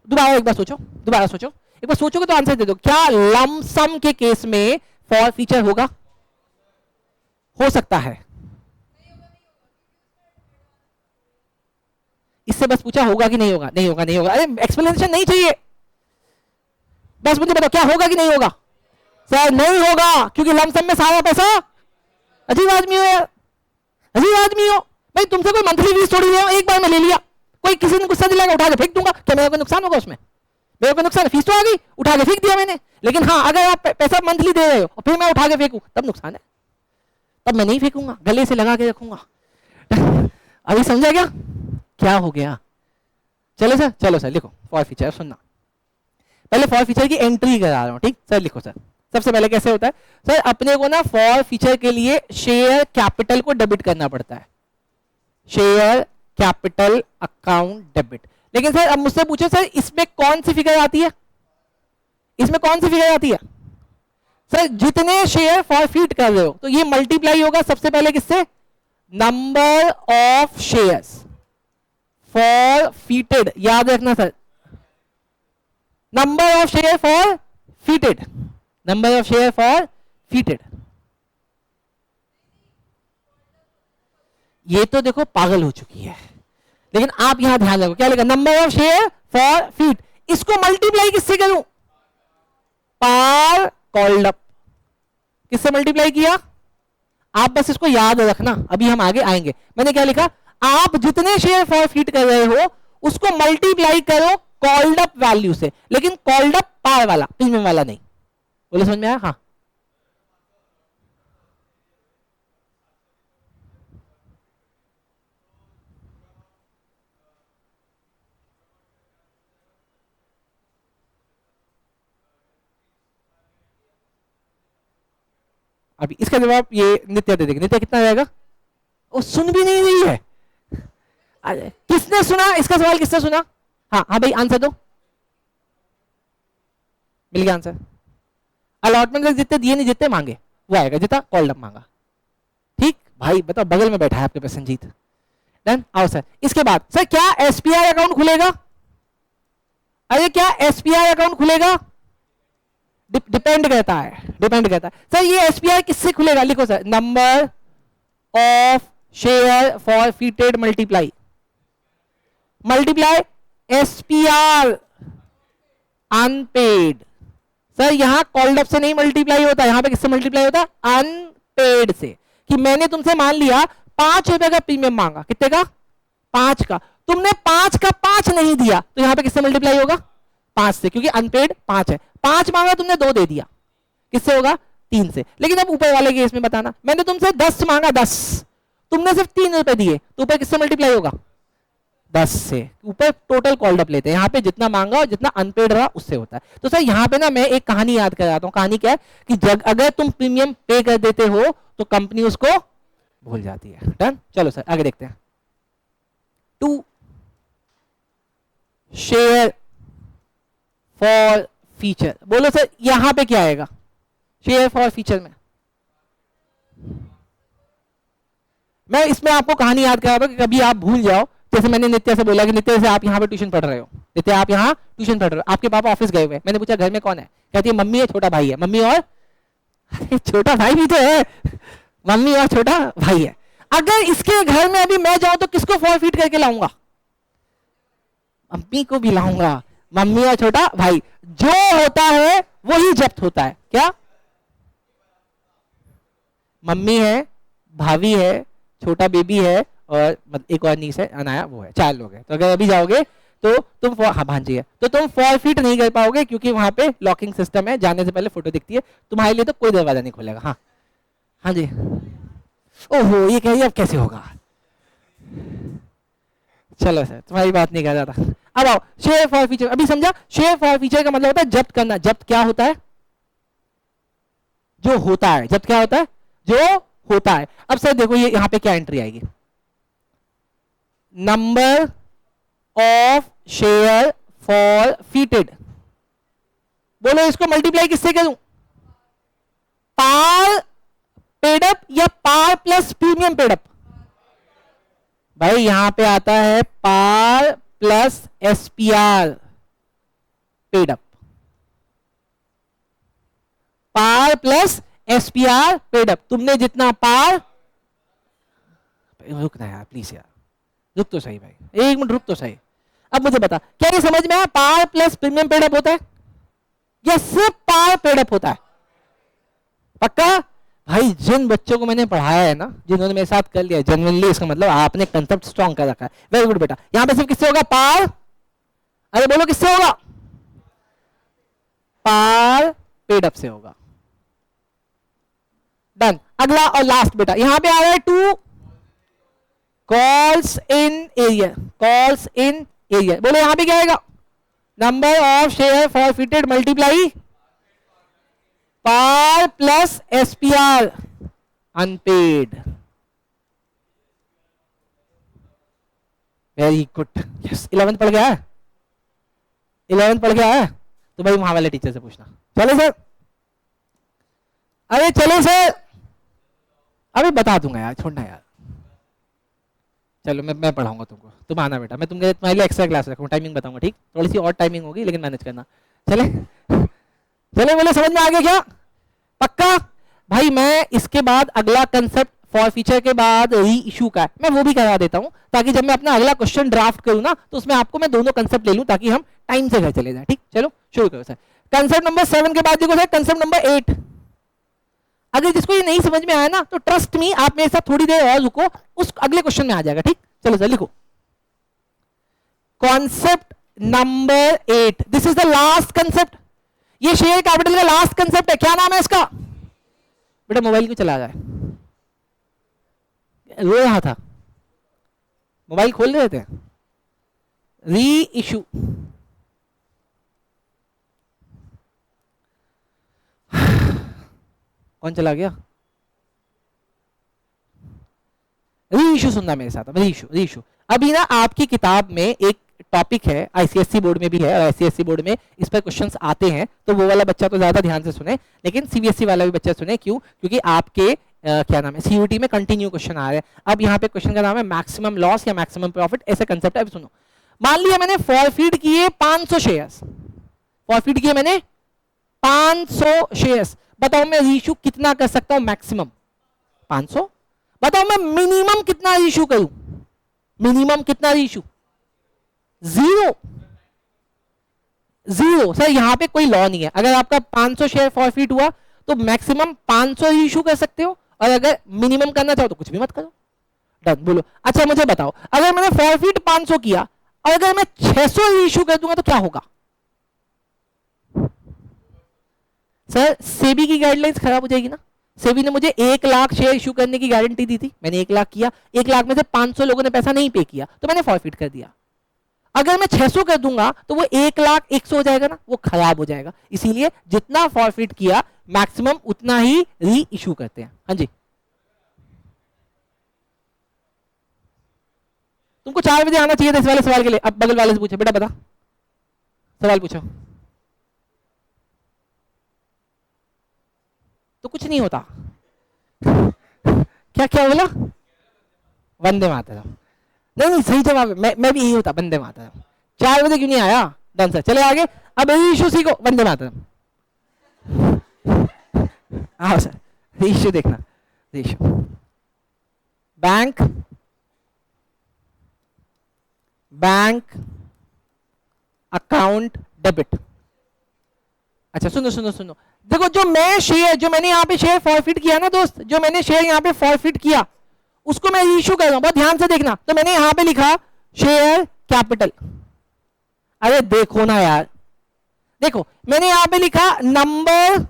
दोबारा एक बार सोचो, दोबारा सोचो, एक बार सोचोगे तो आंसर दे दो। क्या लमसम के केस में फॉर फीचर होगा? हो सकता है। इससे बस पूछा होगा कि नहीं होगा? नहीं होगा, नहीं होगा। अरे एक्सप्लेनेशन नहीं चाहिए, बस मुझे बताओ क्या होगा कि नहीं होगा? सर नहीं होगा, क्योंकि लमसम में सारा पैसा। अजीब आदमी हो यार, अजीब आदमी हो भाई। तुमसे कोई मंथली फीस थोड़ी ले, एक बार में ले लिया, कोई किसी ने गुस्सा दिलाएगा उठा के फेंक दूंगा, क्या मेरा कोई नुकसान होगा उसमें? मेरा कोई नुकसान? फीस तो आ गई, उठा के फेंक दिया मैंने। लेकिन हाँ, अगर आप पैसा मंथली दे रहे हो और फिर मैं उठा के फेंकूं, तब नुकसान है, तब मैं नहीं फेंकूंगा, गले से लगा के रखूंगा। अभी समझा क्या क्या हो गया? चलो सर, चलो सर लिखो फॉर फीचर। सुनना, पहले फॉर फीचर की एंट्री करा रहा हूं, ठीक सर? लिखो सर। सबसे पहले कैसे होता है सर? अपने को ना फॉर फीचर के लिए शेयर कैपिटल को डेबिट करना पड़ता है, शेयर कैपिटल अकाउंट डेबिट। लेकिन सर अब मुझसे पूछो सर, इसमें कौन सी फिगर आती है? इसमें कौन सी फिगर आती है? सर जितने शेयर फॉरफीट कर रहे हो तो ये मल्टीप्लाई होगा सबसे पहले किससे? Number of shares forfeited. याद रखना sir, number of share forfeited, number of share forfeited. ये तो देखो पागल हो चुकी है, लेकिन आप यहां ध्यान रखो, क्या लिखा? Number of share forfeit. इसको मल्टीप्लाई किससे करूं? पार कॉल्ड अप। किससे मल्टीप्लाई किया? आप बस इसको याद रखना, अभी हम आगे आएंगे। मैंने क्या लिखा? आप जितने शेयर फॉरफीट कर रहे हो उसको मल्टीप्लाई करो कॉल्ड अप वैल्यू से, लेकिन कॉल्ड अप पार वाला, प्रीमियम वाला नहीं। बोले समझ में आया? हाँ। अभी इसका जवाब ये नित्या दे देगी। नित्या कितना जाएगा? वो सुन भी नहीं रही है। किसने सुना इसका सवाल? किसने सुना? हाँ हाँ भाई आंसर दो। मिल गया आंसर। अलॉटमेंट जितने दिए नहीं, जितने मांगे वो आएगा, जितना कॉल्ड अप मांगा। ठीक भाई, बताओ, बगल में बैठा है आपके पास संजीत। डन, आओ सर। इसके बाद सर क्या एसपीआई अकाउंट खुलेगा? अरे क्या एसपीआई अकाउंट खुलेगा? डिपेंड करता है, डिपेंड करता है सर। ये एसपीआई किससे खुलेगा? लिखो sir, number of share forfeited multiply SPR unpaid. Sir यहां कॉल्ड अप से नहीं मल्टीप्लाई होता, यहां पे किससे मल्टीप्लाई होता है? अनपेड से। कि मैंने तुमसे मान लिया 5 रुपए का प्रीमियम मांगा, कितने का? 5 का। तुमने 5 का 5 नहीं दिया, तो यहां पे किससे मल्टीप्लाई होगा? 5 से, क्योंकि अनपेड 5 है। 5 मांगा तुमने, 2 दे दिया, किससे होगा? 3 से। लेकिन अब ऊपर वाले केस में बताना, मैंने तुमसे 10 मांगा, 10, तुमने सिर्फ 3 रुपए दिए, तो ऊपर किससे मल्टीप्लाई होगा? 10 से। ऊपर टोटल कॉल्ड अप लेते हैं, यहाँ पे जितना मांगा और जितना अनपेड रहा उससे होता है। तो सर यहाँ पे ना मैं एक कहानी याद कराता हूँ। कहानी क्या है कि अगर तुम प्रीमियम पे कर देते हो तो कंपनी उसको भूल जाती है। डन, चलो सर आगे देखते हैं। टू शेयर फॉर फीचर, बोलो सर यहां पे क्या आएगा शेयर फॉर फीचर में? मैं इसमें आपको कहानी याद करा रहा हूं कि कभी आप भूल जाओ, जैसे मैंने नित्या से बोला कि नित्या से आप यहाँ पे ट्यूशन पढ़ रहे हो, नित्या आप यहाँ ट्यूशन पढ़ रहे हो, आपके पापा ऑफिस गए हुए, मैंने पूछा घर में कौन है, कहती है मम्मी है छोटा भाई है, मम्मी और अरे छोटा भाई भी तो है, मम्मी और छोटा भाई है। अगर इसके घर में अभी मैं जाऊं तो किसको फॉरफिट करके लाऊंगा? मम्मी को भी लाऊंगा, मम्मी और छोटा भाई, जो होता है वही जब्त होता है। क्या? मम्मी है, भाभी है, छोटा बेबी है और एक और नीस है, अनाया वो है, 4 लोग हैं। तो अगर अभी जाओगे तो तुम हाँ भांजी है तो तुम फॉरफिट नहीं कर पाओगे, क्योंकि वहां पे लॉकिंग सिस्टम है, जाने से पहले फोटो दिखती है, तुम्हारे लिए तो कोई दरवाजा नहीं खुलेगा। हाँ हाँ जी। ओहो ये कहिए अब कैसे होगा? चलो सर तुम्हारी बात नहीं कर रहा था। अब आओ शेयर फॉर फीचर, अभी समझा? शेयर फॉर फीचर का मतलब होता है जब्त करना। जब्त क्या होता है? जो होता है। जब्त क्या होता है? जो होता है। अब सर देखो ये यहां पे क्या एंट्री आएगी, नंबर ऑफ शेयर फॉरफिटेड। बोलो इसको मल्टीप्लाई किससे करूं? पार पेड अप या पार प्लस प्रीमियम पेड अप? भाई यहां पे आता है पार प्लस एसपीआर पेड अप, पार प्लस एसपीआर पेड अप। तुमने जितना पार, रुकना यार प्लीज यार, रुक तो सही भाई, 1 मिनट रुक तो सही। अब मुझे बता क्या ये समझ में आया? पार प्लस प्रीमियम पेड अप होता है या सिर्फ पार पेड अप होता है? पक्का? भाई जिन बच्चों को मैंने पढ़ाया है ना, जिन्होंने मेरे साथ कर लिया जेन्युइनली, इसका मतलब आपने कंसेप्ट स्ट्रॉन्ग कर रखा है। वेरी गुड बेटा। यहां पे सिर्फ किससे होगा? पार। अरे बोलो किससे होगा? पार पेड अप से होगा। डन। अगला और लास्ट बेटा, यहां पे आ रहा है 2 calls in arrear. Calls in arrear बोलो यहां पे क्या आएगा? Number of share forfeited multiply par plus SPR unpaid. Very good. Yes 11th पढ़ गया है? 11th पढ़ गया है तो भाई वहां वाले टीचर से पूछना। चलो सर, अरे चलो सर, अभी बता दूंगा यार, छोड़ना यार। चलो मैं पढ़ाऊंगा तुमको, तुम आना बेटा, मैं तुम्हारे लिए एक्स्ट्रा क्लास रखूंगा, टाइमिंग बताऊंगा, ठीक? थोड़ी सी और टाइमिंग होगी लेकिन मैनेज करना। चले चले बोले समझ में आ गया क्या? पक्का? भाई मैं इसके बाद अगला कंसेप्ट फॉर फीचर के बाद री इशू का है, मैं वो भी करा देता हूं, ताकि जब मैं अपना अगला क्वेश्चन ड्राफ्ट करूं ना तो उसमें आपको मैं दोनों कंसेप्ट ले लूं, ताकि हम टाइम से घर चले जाए। ठीक, चलो शुरू करो सर। कंसेप्ट नंबर 7 के बाद देखो सर कंसेप्ट नंबर 8। अगर जिसको ये नहीं समझ में आया ना तो ट्रस्ट मी, आप मेरे साथ थोड़ी देर और रुको, उस अगले क्वेश्चन में आ जाएगा। ठीक, चलो सर लिखो concept number 8। This is the last concept, ये शेयर कैपिटल का लास्ट कंसेप्ट है। क्या नाम है इसका? बेटा मोबाइल क्यों चला रहा है? रो रहा था, मोबाइल खोल रहे थे। री इशू। कौन चला गया? री इशू सुनना मेरे साथ। री इशू, री इशू। अभी ना आपकी किताब में एक टॉपिक है, आईसीएससी बोर्ड में भी है और आईसीएससी बोर्ड में इस पर क्वेश्चंस आते हैं, तो वो वाला बच्चा तो ज्यादा ध्यान से सुने, लेकिन सीबीएसई वाला भी बच्चा सुने। क्यों? क्योंकि आपके क्या नाम है सीयूटी में कंटिन्यू क्वेश्चन आ रहे हैं। अब यहाँ पे क्वेश्चन का नाम है मैक्सिमम लॉस या मैक्सिमम प्रॉफिट, ऐसा कंसेप्ट है। अब सुनो, मान लिया मैंने फॉरफिट किए 500 शेयर्स, फॉरफिट किए मैंने 500 शेयर्स, बताओ मैं रीइश्यू कितना कर सकता हूं? मैक्सिमम 500। बताओ मैं मिनिमम कितना रीइश्यू करूं? मिनिमम कितना रीइश्यू? 0। 0 सर, यहां पे कोई लॉ नहीं है। अगर आपका 500 शेयर फॉरफिट हुआ तो मैक्सिमम 500 ही इशू कर सकते हो, और अगर मिनिमम करना चाहो तो कुछ भी मत करो। डन। बोलो अच्छा मुझे बताओ, अगर मैंने फॉरफिट 500 किया और अगर मैं 600 इशू कर दूंगा तो क्या होगा? सर सेबी की गाइडलाइंस खराब हो जाएगी ना। सेबी ने मुझे 1 लाख शेयर इशू करने की गारंटी दी थी, मैंने 1 लाख किया, 1 लाख में से 500 लोगों ने पैसा नहीं पे किया तो मैंने फॉरफिट कर दिया। अगर मैं 600 कर दूंगा तो वो 1 लाख 100 हो जाएगा ना, वो खराब हो जाएगा। इसीलिए जितना फॉरफिट किया मैक्सिमम उतना ही री इशू करते हैं। हाँ जी, तुमको 4 बजे आना चाहिए था इस वाले सवाल के लिए। अब बगल वाले से पूछो, बेटा बता सवाल पूछो। तो कुछ नहीं होता। क्या क्या बोला? वंदे मातरम। नहीं नहीं सही जवाब है, मैं भी यही होता, वंदे मातरम। 4 बजे क्यों नहीं आया? डन सर, चले आगे। अब इशू सीखो, वंदे मातरम। हाँ सर, इशू देखना, issue bank, bank account debit. अच्छा सुनो सुनो सुनो, देखो जो मैं शेयर, जो मैंने यहाँ पे शेयर फॉरफिट किया ना दोस्त, जो मैंने शेयर यहाँ पे फॉरफिट किया उसको मैं इशू कर रहा हूं, बहुत ध्यान से देखना। तो मैंने यहाँ पे लिखा शेयर कैपिटल। अरे देखो ना यार, देखो मैंने यहाँ पे लिखा नंबर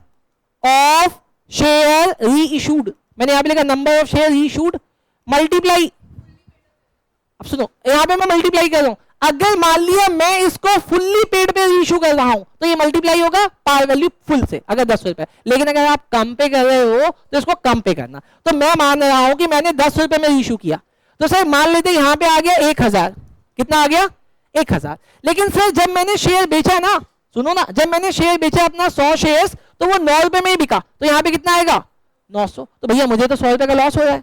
ऑफ शेयर री इशूड, मैंने यहाँ पे लिखा नंबर ऑफ शेयर री इशूड मल्टीप्लाई। अब सुनो, यहाँ पे मैं मल्टीप्लाई कर रहा हूं। अगर मान लिया मैं इसको फुल्ली पेड पे इशू कर रहा हूं तो ये मल्टीप्लाई होगा पार वैल्यू फुल से, अगर 10 रुपए। लेकिन अगर आप कम पे कर रहे हो तो इसको कम पे करना। तो मैं मान रहा हूं कि मैंने 10 रुपए में इशू किया, तो सर मान लेते यहां पे आ गया 1000। कितना आ गया? 1000। लेकिन सर जब मैंने शेयर बेचा ना, सुनो ना, जब मैंने शेयर बेचा अपना 100 शेयर तो वो 9 रुपए में ही बिका, तो यहां पे कितना आएगा? 900। तो भैया मुझे तो 100 रुपए का लॉस हो रहा है,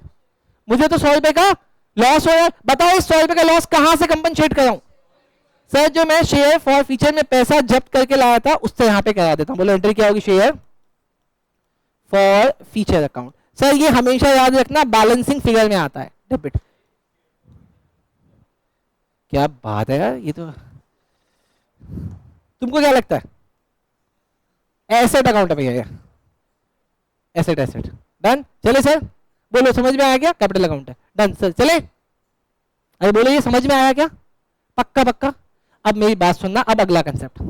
मुझे तो 100 रुपए का लॉस हो रहा है। बताओ इस 100 रुपए का लॉस कहां से कंपनसेट कराऊं? सर जो मैं शेयर फॉर फीचर में पैसा जब्त करके लाया था उससे यहां पे करा देता हूं। बोलो एंट्री क्या होगी? Share for feature account. Sir ये हमेशा याद रखना बैलेंसिंग फिगर में आता है, डेबिट। क्या बात है यार, ये तो तुमको क्या लगता है? एसेट अकाउंट है भैया, एसेट एसेट। डन, चले सर, बोलो समझ में आया क्या? कैपिटल अकाउंट है। डन सर, चले। अरे बोलो ये समझ में आया क्या? पक्का पक्का। अब मेरी बात सुनना, अब अगला कंसेप्ट,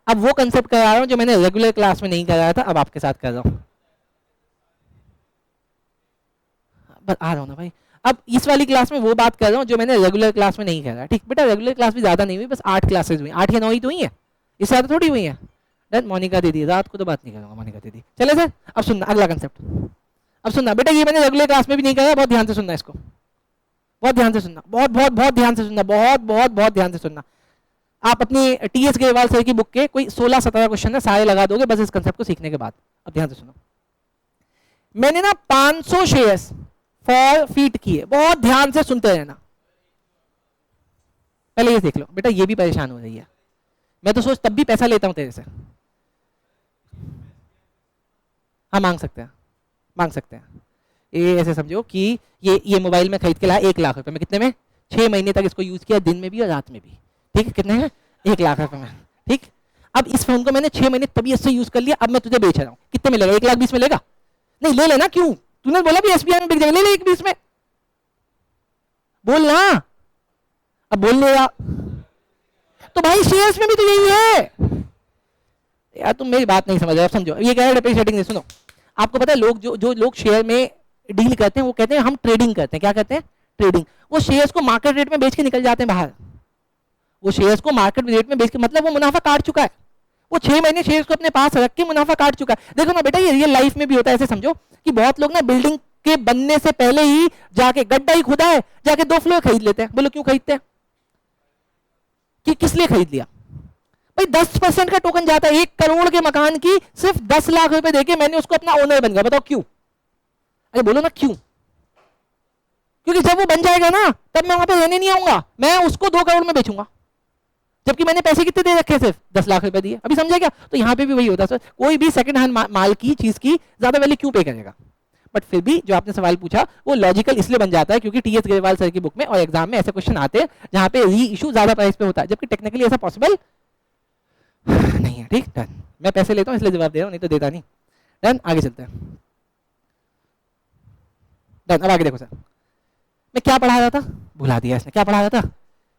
अब वो कंसेप्ट करा रहा हूं जो मैंने रेगुलर क्लास में नहीं कराया था, अब आपके साथ कर रहा हूं। आ रहा हूं ना भाई। अब इस वाली क्लास में वो बात कर रहा हूं जो मैंने रेगुलर क्लास में नहीं करा। ठीक बेटा, रेगुलर क्लास भी ज्यादा नहीं हुई, बस 8 क्लासेस हुई, 8 या 9 ही तो हुई है, इससे ज्यादा थोड़ी हुई है। डन, मोनिका दीदी, रात को तो बात नहीं करूंगा मोनिका दीदी। चले सर, अब सुनना अगला कंसेप्ट। अब सुनना बेटा, ये मैंने रेगुलर क्लास में भी नहीं करा, बहुत ध्यान से सुनना इसको, बहुत ध्यान से सुनना, बहुत बहुत बहुत ध्यान से सुनना, बहुत बहुत बहुत ध्यान से सुनना। आप अपनी टीएस ग्रेवाल सर की बुक के कोई 16-17 क्वेश्चन है, सारे लगा दोगे बस इस कंसेप्ट को सीखने के बाद। अब ध्यान से सुनो, मैंने ना 500 शेयर्स फॉरफिट किए, बहुत ध्यान से सुनते रहना। पहले ये देख लो बेटा, ये भी परेशान हो रही है, मैं तो सोच तब भी पैसा लेता हूं तेरे से। हाँ मांग सकते हैं, मांग सकते हैं। ये ऐसे समझो कि ये मोबाइल में खरीद के लाया 1 लाख रुपए में, कितने में? 6 महीने तक इसको यूज किया, दिन में भी और रात में भी। ठीक है, कितने हैं? 1 लाख रुपए में। ठीक, अब इस फोन को मैंने 6 महीने तबीयत से यूज कर लिया, अब मैं तुझे बेच रहा हूं, कितने मिलेगा? 1,20,000 मिलेगा? नहीं ले लेना, क्यों? तूने बोला भी एसबीआई में बिक जाएगा, ले ले 1,20,000 में, बोल ना। अब बोल लेगा तो भाई शेयर्स में भी तो यही है यार, तुम मेरी बात नहीं समझ रहे। अब समझो, ये कह रहे डिप्रिसिएटिंग। सुनो, आपको पता है लोग जो लोग शेयर में डील करते हैं वो कहते हैं हम ट्रेडिंग करते हैं। क्या कहते हैं? ट्रेडिंग। वो शेयर्स को मार्केट रेट में बेच के निकल जाते हैं बाहर, वो शेयर्स को मार्केट रेट में बेच के, मतलब वो मुनाफा काट चुका है, वो 6 महीने शेयर्स को अपने पास रख के मुनाफा काट चुका है। देखो ना बेटा, ये रियल लाइफ में भी होता है। ऐसे समझो कि बहुत लोग ना बिल्डिंग के बनने से पहले ही जाके गड्ढा ही खुदा है, जाके 2 फ्लोर खरीद लेते हैं। बोलो क्यों खरीदते हैं? कि किस लिए खरीद लिया भाई? 10% का टोकन जाता है 1 करोड़ के मकान की, सिर्फ 10 लाख रुपए देके मैंने उसको अपना ओनर बन गया। बताओ क्यों? अरे बोलो ना क्यों? क्योंकि जब वो बन जाएगा ना तब मैं वहां पे रहने नहीं आऊंगा, मैं उसको 2 करोड़ में बेचूंगा, जबकि मैंने पैसे कितने दे रखे? सिर्फ 10 लाख रुपए दिए। अभी समझा क्या? तो यहां पे भी वही होता है सर, कोई भी सेकंड हैंड माल की चीज की ज्यादा वैल्यू क्यों पे करेगा? बट फिर भी जो आपने सवाल पूछा वो लॉजिकल इसलिए बन जाता है क्योंकि टीएस ग्रेवाल सर की बुक में और एग्जाम में ऐसे क्वेश्चन आते हैं जहां पे री इशू ज्यादा प्राइस पे होता है, जबकि टेक्निकली ऐसा पॉसिबल नहीं है। ठीक, डन। मैं पैसे लेता हूं इसलिए जवाब दे रहा हूं, नहीं तो देता नहीं। डन, आगे चलते हैं। डन, अब आगे देखो सर, मैं क्या पढ़ा रहा था? भुला दिया इसने, क्या पढ़ा रहा था?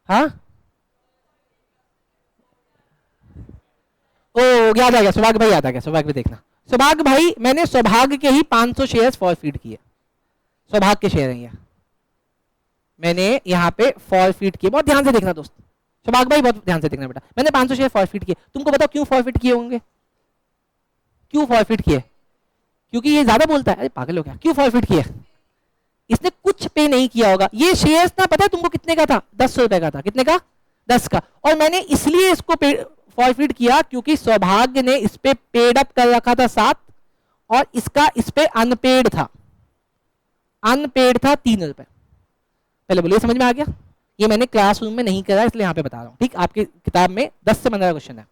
हाँ, ओ याद आ गया, सौभाग्य भाई याद आ गया। सौभाग्य भाई देखना, सौभाग्य भाई मैंने सौभाग्य के ही 500 शेयर्स फॉरफिट किए, सौभाग्य के शेयर हैं ये, मैंने यहाँ पे फॉरफिट किए। बहुत ध्यान से देखना दोस्त, सौभाग्य भाई बहुत ध्यान से देखना बेटा, मैंने 500 शेयर फॉरफिट किए। तुमको बताओ क्यों फॉरफिट किए होंगे? क्यों फॉरफिट किए? क्योंकि ये ज्यादा बोलता है। अरे पागल हो गया, क्यों फॉरफिट किए? इसने कुछ पे नहीं किया होगा। ये शेयर्स ना पता है तुमको कितने का था? 10 रुपए का था। कितने का? 10 का। और मैंने इसलिए इसको फॉरफिट किया क्योंकि सौभाग्य ने इस पे पेड अप कर रखा था 7 और इसका इस पे अनपेड था, अनपेड था 3 रुपए। पहले बोलिए, समझ में आ गया? ये मैंने क्लासरूम में नहीं करा इसलिए यहाँ पे बता रहा हूँ, ठीक? आपकी किताब में 10 से 15 क्वेश्चन है।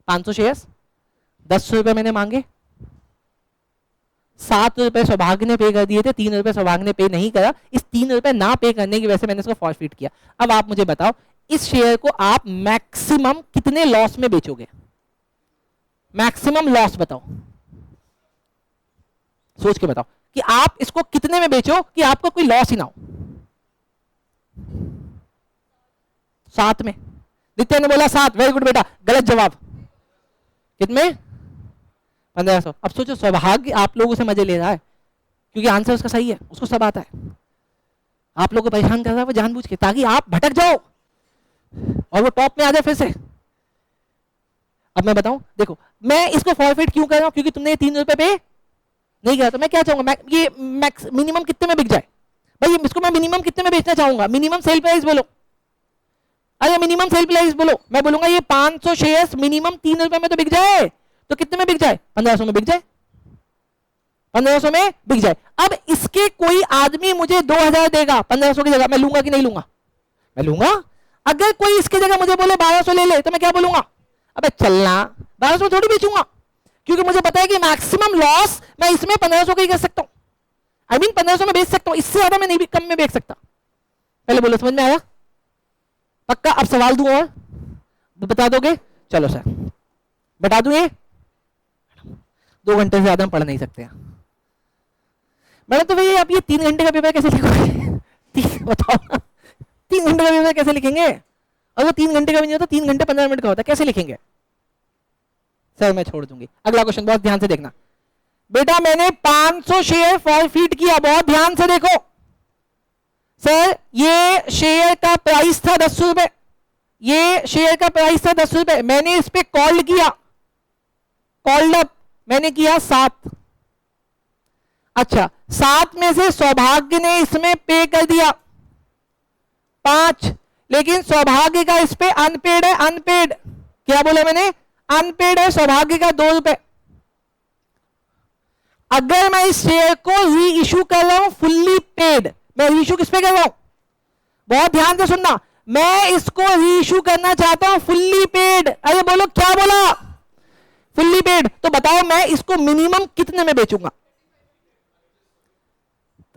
500 शेयर्स, 10 रुपए मैंने मांगे, 7 रुपए सौभाग्य ने पे कर दिए थे, 3 रुपए सौभाग्य ने पे नहीं करा। इस 3 रुपए ना पे करने की वजह से मैंने इसको फॉरफिट किया। अब आप मुझे बताओ, इस शेयर को आप मैक्सिमम कितने लॉस में बेचोगे? मैक्सिमम लॉस बताओ, सोच के बताओ कि आप इसको कितने में बेचो कि आपको कोई लॉस ही ना हो। 7 में। नित्य ने बोला 7, वेरी गुड बेटा, गलत जवाब। कितने? 1500। अब सोचो, सौभाग्य आप लोगों से मजे ले रहा है क्योंकि आंसर उसका सही है, उसको सब आता है। आप लोगों को परेशान कर रहा है वो जानबूझ के, ताकि आप भटक जाओ और वो टॉप में आ जाए फिर से। अब मैं बताऊं, देखो मैं इसको फॉरफिट क्यों कर रहा हूं, क्योंकि तुमने 3 रुपए पे नहीं किया। तो मैं क्या चाहूंगा, ये मिनिमम कितने में बिक जाए भाई, इसको मैं मिनिमम कितने में बेचना चाहूंगा? मिनिमम सेल प्राइस बोलो। अरे मिनिमम सेल प्राइस बोलो। मैं बोलूंगा ये 500 शेयर्स मिनिमम 3 रुपए में तो बिक जाए। तो कितने में बिक जाए? 1500 में बिक जाए, 1500 में बिक जाए। अब इसके कोई आदमी मुझे 2000 देगा 1500 की जगह, मैं लूंगा कि नहीं लूंगा? मैं लूंगा। अगर कोई इसकी जगह मुझे बोले 1200 ले ले, तो मैं क्या बोलूंगा? अबे चलना, 1200 में थोड़ी बेचूंगा, क्योंकि मुझे पता है कि मैक्सिमम लॉस मैं इसमें 1500 का ही कर सकता हूं। आई मीन 1500 में बेच सकता हूं, इससे ज्यादा मैं नहीं, कम में बेच सकता। पहले बोलो, समझ में आया? पक्का? अब सवाल दूं और बता दोगे? चलो सर बता दूं। ये 2 घंटे से ज्यादा हम पढ़ नहीं सकते हैं मैडम। तो भैया आप ये 3 घंटे का पेपर कैसे लिखोगे? बताओ ना, 3 घंटे का पेपर कैसे लिखेंगे? और वो 3 घंटे का भी नहीं होता, 3 घंटे 15 मिनट का होता है, कैसे लिखेंगे? सर मैं छोड़ दूंगी। अगला क्वेश्चन बहुत ध्यान से देखना बेटा। मैंने 500 शेयर फॉरफिट किया, बहुत ध्यान से देखो। सर ये शेयर का प्राइस था 10 रुपए, ये शेयर का प्राइस था 10 रुपए। मैंने इस पे कॉल किया, कॉल्ड अप मैंने किया 7। अच्छा, 7 में से सौभाग्य ने इसमें पे कर दिया 5, लेकिन सौभाग्य का इस पे अनपेड है। अनपेड क्या बोला मैंने? अनपेड है सौभाग्य का 2 रुपए। अगर मैं इस शेयर को री इशू कर रहा हूं फुल्ली पेड, मैं री इशू किस पे कर रहा हूं? बहुत ध्यान से सुनना, मैं इसको री इशू करना चाहता हूं फुल्ली पेड। अरे बोलो, क्या बोला? Fully paid. तो बताओ मैं इसको मिनिमम कितने में बेचूंगा?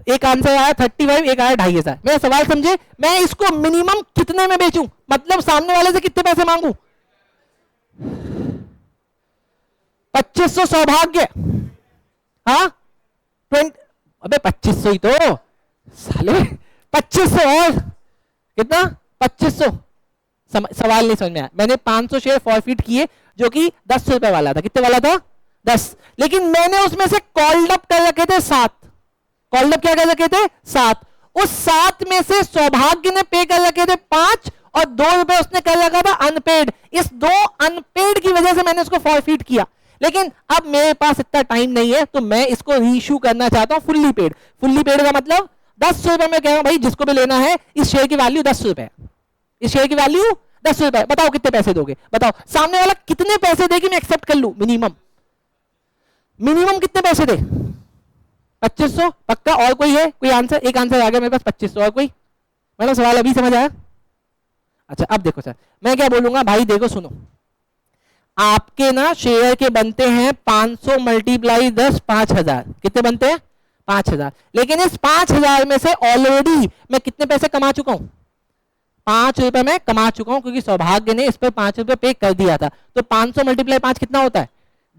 एक आंसर आया 35, एक आया 2500। मेरा सवाल समझे, मैं इसको मिनिमम कितने में बेचूं? मतलब सामने वाले से कितने पैसे मांगू? 2500 सौभाग्य, हाँ 20, अबे 2500 ही तो साले, 2500 और कितना? 2500। सवाल नहीं समझ में आया। मैंने 500 शेयर फॉरफिट किए जो कि 10 रुपए वाला था। कितने वाला था? 10। लेकिन मैंने उसमें से कॉल्ड अप कर रखे थे 7। कॉल्ड अप क्या कर रखे थे? 7। उस 7 में से सौभाग्य ने पे कर रखे थे 5 और 2 रुपए उसने कर रखा था अनपेड। इस 2 अनपेड की वजह से मैंने उसको फॉरफिट किया। लेकिन अब मेरे पास इतना टाइम नहीं है, तो मैं इसको रीइश्यू करना चाहता हूं फुल्ली पेड। फुल्ली पेड का मतलब 10 रुपए में कह रहा हूं भाई, जिसको भी लेना है, इस शेयर की वैल्यू 10 रुपए, इस शेयर की वैल्यू 10 रुपए। बताओ कितने पैसे दोगे? बताओ सामने वाला कितने पैसे दे कि मैं एक्सेप्ट कर लूं? मिनिमम मिनिमम कितने पैसे दे? 2500 पक्का? और कोई है? कोई आंसर? एक आंसर आ गया मेरे पास, 2500। और कोई? मैडम सवाल अभी समझ आया? अच्छा अब देखो सर, मैं क्या बोलूंगा भाई, देखो सुनो, आपके ना शेयर के बनते हैं 500 मल्टीप्लाई 10, 5000। कितने बनते हैं? 5000। लेकिन इस 5000 में से ऑलरेडी मैं कितने पैसे कमा चुका हूं? 5 रुपए में कमा चुका हूं, क्योंकि सौभाग्य ने इस पर 5 रुपए पे कर दिया था। तो 500 मल्टीप्लाई 5 कितना होता है?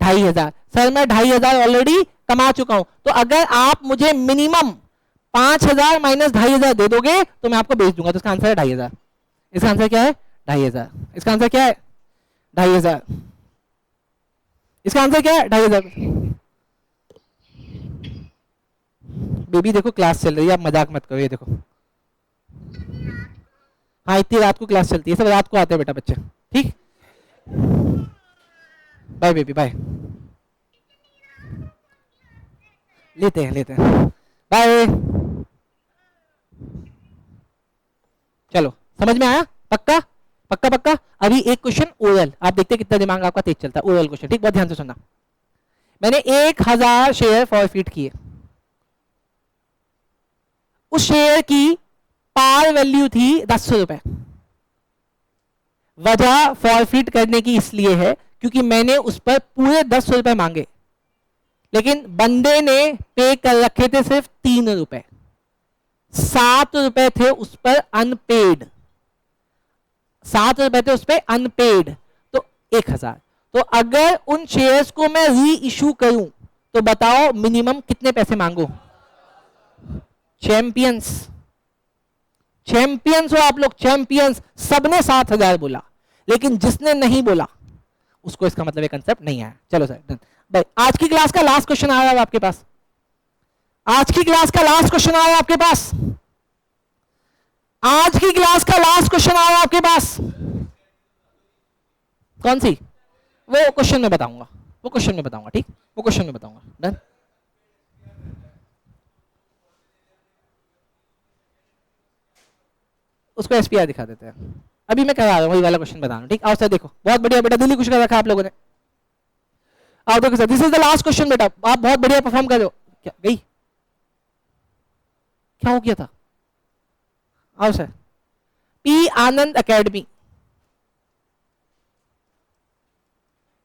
2500। सर मैं 2500 ऑलरेडी कमा चुका हूं। तो अगर आप मुझे मिनिमम 5000 माइनस 2500 दे दोगे तो मैं आपको बेच दूंगा। तो इसका आंसर है 2500। इसका आंसर क्या है? 2500। इसका आंसर क्या है? 2500। इसका आंसर क्या है? 2500। बेबी देखो क्लास चल रही है, आप मजाक मत करो। ये देखो, हाँ इतनी रात को क्लास चलती है, सब रात को आते हैं बेटा बच्चे। ठीक, बाय बेबी बाय। लेते हैं बाय। चलो समझ में आया? पक्का पक्का पक्का। अभी एक क्वेश्चन ओरल, आप देखते हैं कितना दिमाग आपका तेज चलता है। ओरल क्वेश्चन, ठीक, बहुत ध्यान से सुनना। मैंने 1000 शेयर फॉरफिट किए। उस शेयर की पार वैल्यू थी 10 रुपए। वजह फॉरफिट करने की इसलिए है क्योंकि मैंने उस पर पूरे 10 रुपए मांगे, लेकिन बंदे ने पे कर रखे थे सिर्फ 3 रुपए, 7 रुपए थे उस पर अनपेड, 7 रुपए थे उस पर अनपेड, तो 1000। तो अगर उन शेयर्स को मैं री इशू करूं तो बताओ मिनिमम कितने पैसे मांगो? चैंपियंस, चैंपियंस हो आप लोग, चैंपियंस। सबने 7000 बोला, लेकिन जिसने नहीं बोला उसको इसका मतलब एक कंसेप्ट नहीं आया। चलो सर भाई, आज की क्लास का लास्ट क्वेश्चन आ रहा है आपके पास, आज की क्लास का लास्ट क्वेश्चन आया आपके पास, आज की क्लास का लास्ट क्वेश्चन आया आपके पास। कौन सी? वो क्वेश्चन में बताऊंगा, वो क्वेश्चन में बताऊंगा, ठीक, वो क्वेश्चन में बताऊंगा। डन। उसको एसपीआर दिखा देते हैं। अभी मैं करा रहा हूं वही वाला क्वेश्चन बता रहा हूं, ठीक। आओ सर देखो, बहुत बढ़िया बेटा, दिल्ली खुश कर रखा आप लोगों ने। आओ देखो sir, this is the last question बेटा, आप बहुत बढ़िया परफॉर्म कर रहे हो। क्या गई, क्या हो गया था? आओ sir. P Anand academy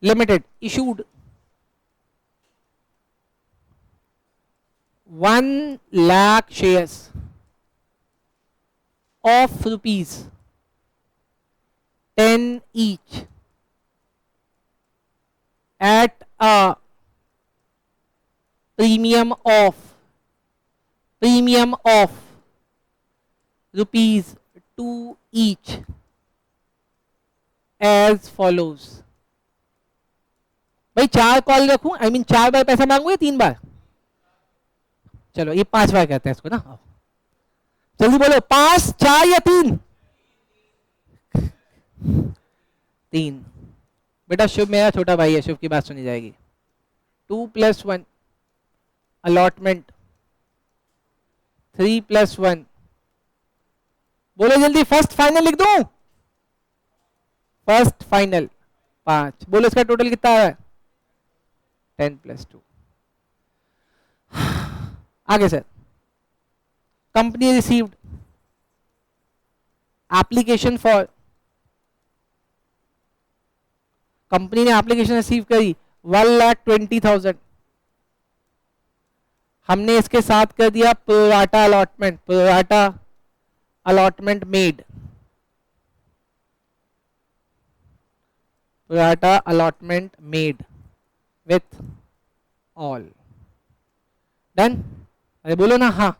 limited issued 1 lakh shares of rupees 10 each at a premium of rupees 2 each as follows। भाई 4 कॉल रखूं, आई मीन 4 बार पैसा मांगू या 3 बार? चलो ये 5 बार कहते हैं इसको ना। जल्दी बोलो, 5, 4 या 3? 3। बेटा शुभ मेरा छोटा भाई है, शुभ की बात सुनी जाएगी। 2 + 1 अलॉटमेंट, 3 + 1, बोलो जल्दी, फर्स्ट फाइनल लिख दूं? First final 5। बोलो इसका टोटल कितना आ रहा है? 10 + 2। आगे sir, company received application for, company ने एप्लीकेशन रिसीव करी 1,20,000। हमने इसके साथ कर दिया pro rata allotment, pro rata allotment made, pro rata allotment made with all. Done? अरे बोलो ना हाँ,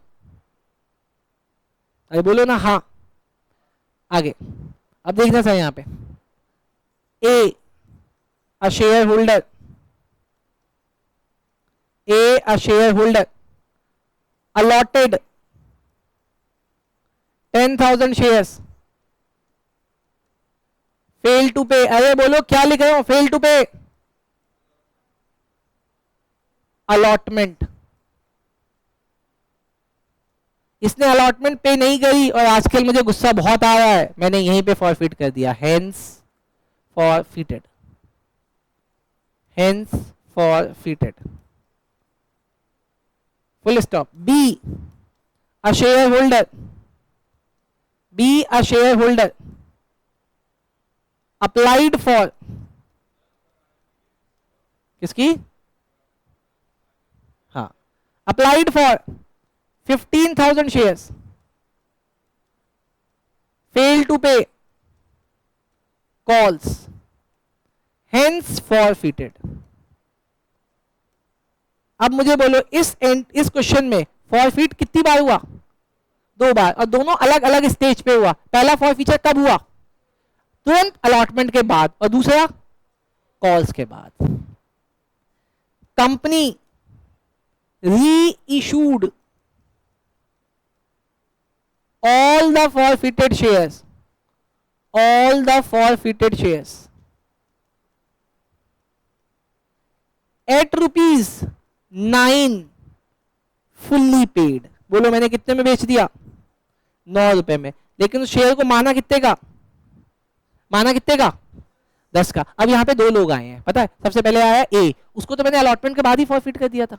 अरे बोलो ना हाँ। आगे अब देखना सर, यहां पे a a share holder, a a share holder allotted 10,000 shares, fail to pay। अरे बोलो क्या लिख रहे हो? fail to pay allotment। इसने अलॉटमेंट पे नहीं करी और आजकल मुझे गुस्सा बहुत आ रहा है, मैंने यहीं पे फॉरफिट कर दिया, hence forfeited, hence forfeited, full stop. B a share holder, B a share holder applied for, किसकी? हाँ, applied for 15,000 shares, fail to pay, calls, hence forfeited। अब मुझे बोलो इस क्वेश्चन में फॉरफिट कितनी बार हुआ? 2 बार, और दोनों अलग अलग स्टेज पे हुआ। पहला फॉरफीचर कब हुआ? तुरंत अलॉटमेंट के बाद, और दूसरा कॉल्स के बाद। कंपनी री issued all the forfeited shares, all the forfeited shares at ₹9 fully paid। बोलो मैंने कितने में बेच दिया? 9 रुपए में। लेकिन उस शेयर को माना कितने का? माना कितने का? 10 का। अब यहां पे 2 लोग आए हैं, पता है? सबसे पहले आया ए, उसको तो मैंने अलॉटमेंट के बाद ही फॉरफिट कर दिया था।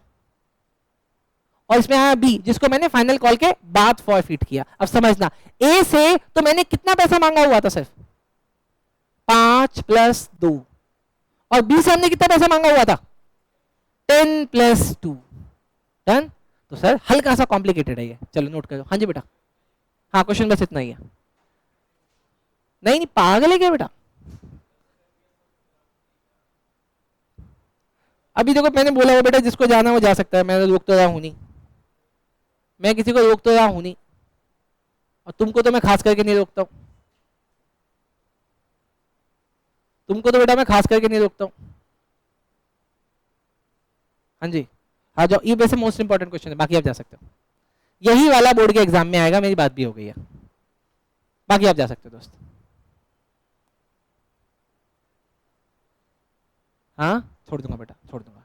और इसमें आया बी जिसको मैंने फाइनल कॉल के बाद फॉरफिट किया। अब समझना, ए से तो मैंने कितना पैसा मांगा हुआ था, सिर्फ 5 + 2, और बी से हमने कितना पैसा मांगा हुआ था, 10 + 2। डन। तो सर हल्का सा कॉम्प्लिकेटेड है ये, चलो नोट करो। हाँ जी बेटा, हाँ क्वेश्चन बस इतना ही है। नहीं नहीं पागल है क्या बेटा, अभी देखो मैंने बोला है बेटा जिसको जाना वो जा सकता है, मैं रोक तो रहा हूं नहीं, मैं किसी को रोक तो रहा हूं नहीं, और तुमको तो मैं खास करके नहीं रोकता हूं, तुमको तो बेटा मैं खास करके नहीं रोकता हूं। हाँ जी, आ जाओ, ये वैसे मोस्ट इंपॉर्टेंट क्वेश्चन है, बाकी आप जा सकते हो, यही वाला बोर्ड के एग्जाम में आएगा, मेरी बात भी हो गई है, बाकी आप जा सकते हो दोस्त। हाँ छोड़ दूंगा बेटा, छोड़ दूंगा।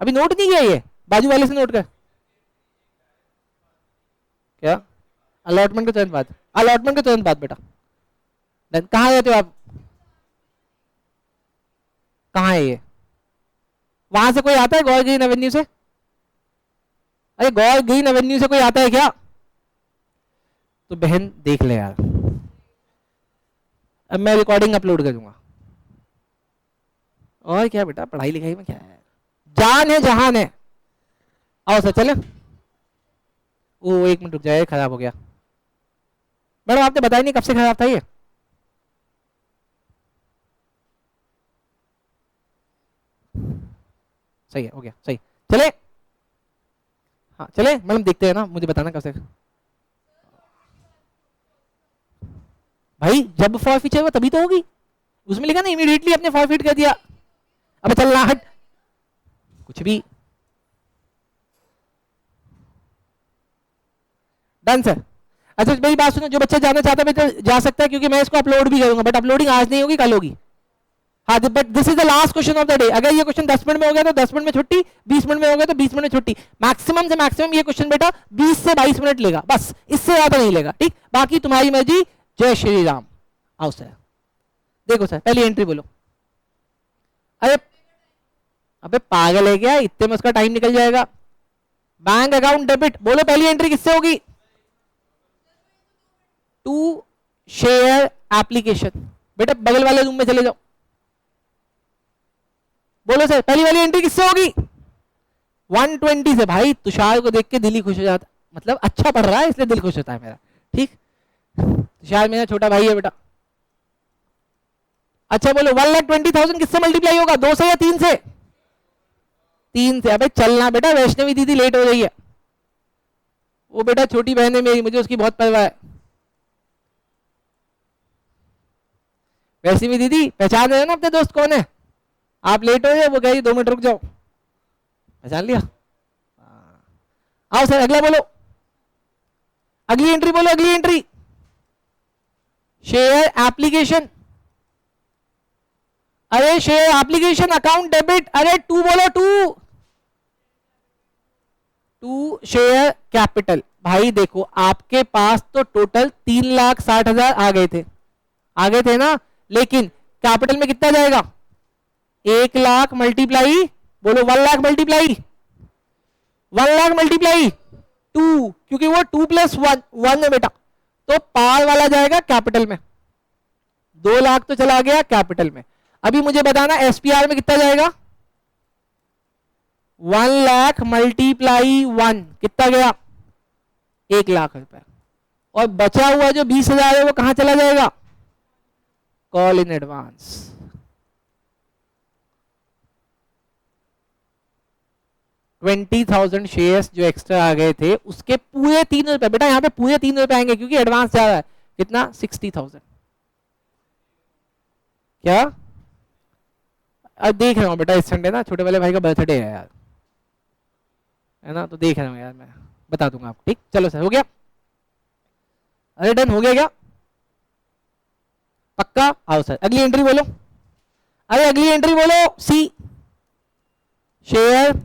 अभी नोट नहीं किया, ये बाजू वाले से नोट कर। क्या अलॉटमेंट के तुरंत बाद, अलॉटमेंट के तुरंत बाद बेटा। कहाँ रहते हो आप, कहाँ है ये, वहां से कोई आता है गौर ग्रीन एवेन्यू से, अरे गौर ग्रीन एवेन्यू से कोई आता है क्या, तो बहन देख ले यार, अब मैं रिकॉर्डिंग अपलोड करूंगा। और क्या बेटा पढ़ाई लिखाई में क्या है, जान है जहान है। आओ सर चले। ओ 1 मिनट रुक जाए, खराब हो गया मैडम, आपने बताया नहीं कब से खराब था ये। सही है, हो गया सही, चले। हाँ चले मैडम, देखते हैं ना, मुझे बताना कब से। भाई जब फॉरफिट हुआ तभी तो होगी, उसमें लिखा ना इमीडिएटली अपने फॉरफिट कर दिया। अब चल रहा हट कुछ भी। Done sir. अच्छा मेरी बात सुनो, जो बच्चा जाना चाहता है तो जा सकता है, क्योंकि मैं इसको अपलोड भी करूंगा, बट अपलोडिंग आज नहीं होगी, कल होगी। हाँ but this is the last question of the day. अगर ये क्वेश्चन 10 मिनट में हो गया तो 10 मिनट में छुट्टी, 20 मिनट में हो गया तो 20 मिनट में छुट्टी। मैक्सिमम से मैक्सिमम ये क्वेश्चन बेटा 20 से 22 मिनट लेगा, बस इससे ज्यादा नहीं लेगा, ठीक। बाकी तुम्हारी मर्जी, जय श्री राम। आओ सर, देखो सर पहली एंट्री बोलो। अरे अबे पागल है क्या, इतने में उसका टाइम निकल जाएगा। बैंक अकाउंट डेबिट, बोलो पहली एंट्री किससे होगी, टू शेयर एप्लीकेशन। बेटा बगल वाले रूम में चले जाओ, बोलो सर पहली वाली एंट्री किससे होगी, 120 से। भाई तुषार को देख के दिल ही खुश हो जाता, मतलब अच्छा पढ़ रहा है इसलिए दिल खुश होता है मेरा, ठीक। तुषार मेरा छोटा भाई है बेटा। अच्छा बोलो 1,20,000 किससे मल्टीप्लाई होगा, 2 से या 3 से, 3 से। अबे चलना बेटा, वैष्णवी दीदी लेट हो रही है। वो बेटा छोटी बहन है मेरी, मुझे उसकी बहुत परवाह है। वैष्णवी दीदी पहचान रहे हो ना अपने दोस्त कौन है, आप लेट हो रहे, वो कह रही 2 मिनट रुक जाओ, पहचान लिया। आओ सर अगला बोलो, अगली एंट्री बोलो, अगली एंट्री शेयर एप्लीकेशन। अरे शेयर एप्लीकेशन अकाउंट डेबिट, अरे 2 बोलो, 2 शेयर कैपिटल। भाई देखो आपके पास तो टोटल 3,60,000 आ गए थे ना, लेकिन कैपिटल में कितना जाएगा, 1 लाख मल्टीप्लाई, बोलो 1 लाख मल्टीप्लाई 2, क्योंकि वो 2 + 1 है बेटा, तो पार वाला जाएगा कैपिटल में, 2 लाख तो चला गया कैपिटल में। अभी मुझे बताना एसपीआर में कितना जाएगा, 1 लाख मल्टीप्लाई 1 कितना गया, 1 लाख रुपए, और बचा हुआ जो 20,000 है वो कहां चला जाएगा, कॉल इन एडवांस। $20,000 शेयर्स जो एक्स्ट्रा आ गए थे उसके पूरे 3 रुपए, बेटा यहाँ पे पूरे 3 रुपए आएंगे क्योंकि एडवांस जा रहा है, कितना 60,000। क्या अब देख रहा हूँ बेटा, इस संडे ना छोटे वाले भाई का बर्थडे है यार, है ना, तो देख रहा हूँ यार, मैं बता दूंगा आपको, ठीक। चलो सर हो गया, अरे डन हो गया क्या, पक्का। आओ सर अगली एंट्री बोलो, अरे अगली एंट्री बोलो, C share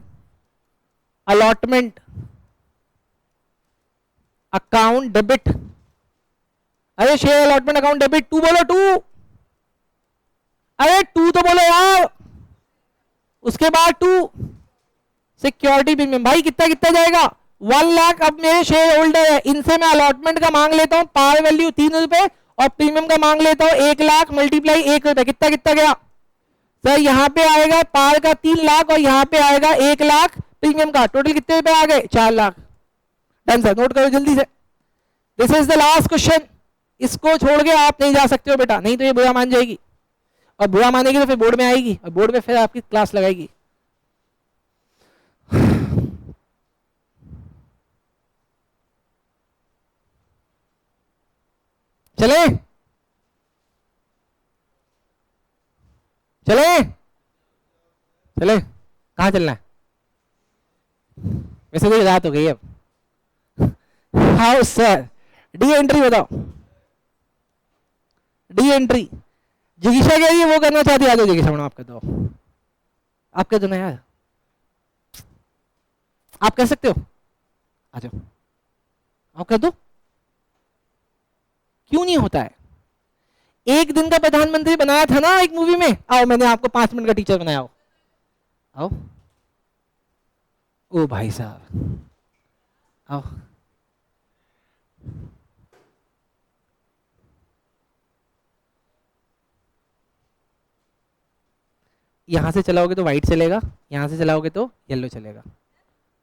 allotment account debit. अरे शेयर अलॉटमेंट अकाउंट डेबिट 2 बोलो, 2, अरे 2 तो बोलो यार, उसके बाद 2 सिक्योरिटी प्रीमियम भाई कितना कितना जाएगा 1 लाख। अब मेरे शेयर होल्डर है, इनसे मैं अलॉटमेंट का मांग लेता हूं पार वैल्यू 3 रुपए और प्रीमियम का मांग लेता हूं 1 लाख मल्टीप्लाई 1 रुपए, कितना कितना गया सर? यहाँ पे आएगा पार का 3 लाख और यहाँ पे आएगा 1 लाख प्रीमियम का, टोटल कितने रुपए आ गए 4 लाख। डन सर, नोट करो जल्दी से। This is the last question, इसको छोड़ के आप नहीं जा सकते हो बेटा, नहीं तो ये बुरा मान जाएगी और बुरा मानेगी तो फिर बोर्ड में आएगी और बोर्ड में फिर आपकी क्लास लगाएगी। चले चले चले, कहां चलना है? वैसे तो रात हो गई अब। हाउ सर, डी एंट्री बताओ, डी एंट्री। जिगीशा कह रही है वो करना चाहती है, आ जाओ जिगीशा मैडम आप कर दो, आप कर दो ना यार, आप कर सकते हो, आ जाओ आप कर दो। क्यों नहीं होता है? एक दिन का प्रधानमंत्री बनाया था ना एक मूवी में, आओ मैंने आपको 5 मिनट का टीचर बनाया हो, आओ। ओ भाई साहब आओ, यहां से चलाओगे तो व्हाइट चलेगा, यहां से चलाओगे तो येलो चलेगा।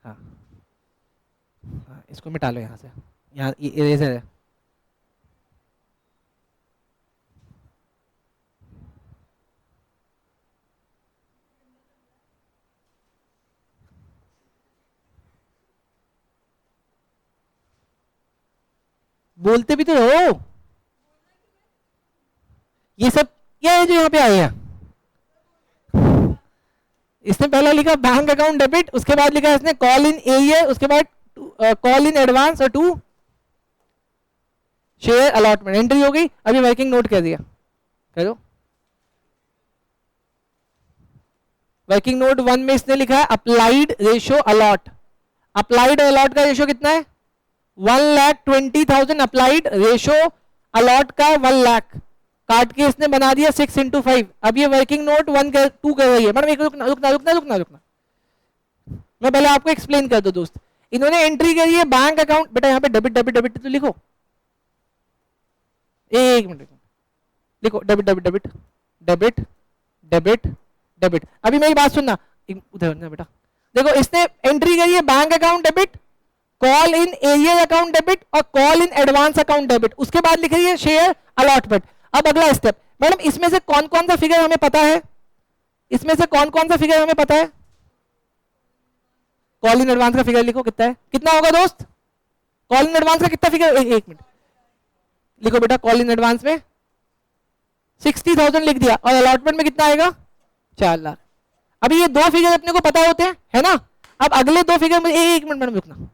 हाँ हाँ, इसको मिटा लो यहां से, यहाँ इरेजर है। बोलते भी तो रहो, ये सब क्या है जो यहाँ पे आए हैं? इसने पहला लिखा बैंक अकाउंट डेबिट, उसके बाद लिखा इसने कॉल इन एरियर, उसके बाद कॉल इन एडवांस और 2 शेयर अलॉटमेंट। एंट्री हो गई, अभी वर्किंग नोट कर दिया, करो। वर्किंग नोट 1 में इसने लिखा है अप्लाइड रेशो अलॉट। अप्लाइड और अलॉट का रेशो कितना है? 1,20,000 अप्लाइड, रेशो अलॉट का 1 लाख। काट के इसने बना दिया 6 × 5। अब ये वर्किंग नोट 2 कर रही है। मैडम एक रुकना रुकना रुकना रुकना रुकना, मैं पहले आपको एक्सप्लेन कर दो दोस्त। इन्होंने एंट्री करी है बैंक अकाउंट, बेटा यहाँ पे डेबिट डेबिट डेबिट तो लिखो, एक मिनट लिखो, debit debit debit debit debit debit. अभी मेरी बात सुनना, उधर ना बेटा, देखो इसने एंट्री करी है bank account debit, call in arrear account debit और call in advance account debit. उसके बाद लिख रही है शेयर अलॉटमेंट। अब अगला स्टेप, मैडम इसमें से कौन कौन सा फिगर हमें पता है? इसमें से कौन कौन सा फिगर हमें पता है? कॉल इन एडवांस का फिगर लिखो, कितना है, कितना होगा दोस्त? कॉल इन एडवांस का कितना फिगर, एक मिनट लिखो बेटा। कॉल इन एडवांस में 60,000 लिख दिया और अलॉटमेंट में कितना आएगा? 4 लाख। अभी ये 2 फिगर अपने को पता होते हैं, है ना? अब अगले 2 फिगर में, एक मिनट मैडम रुकना।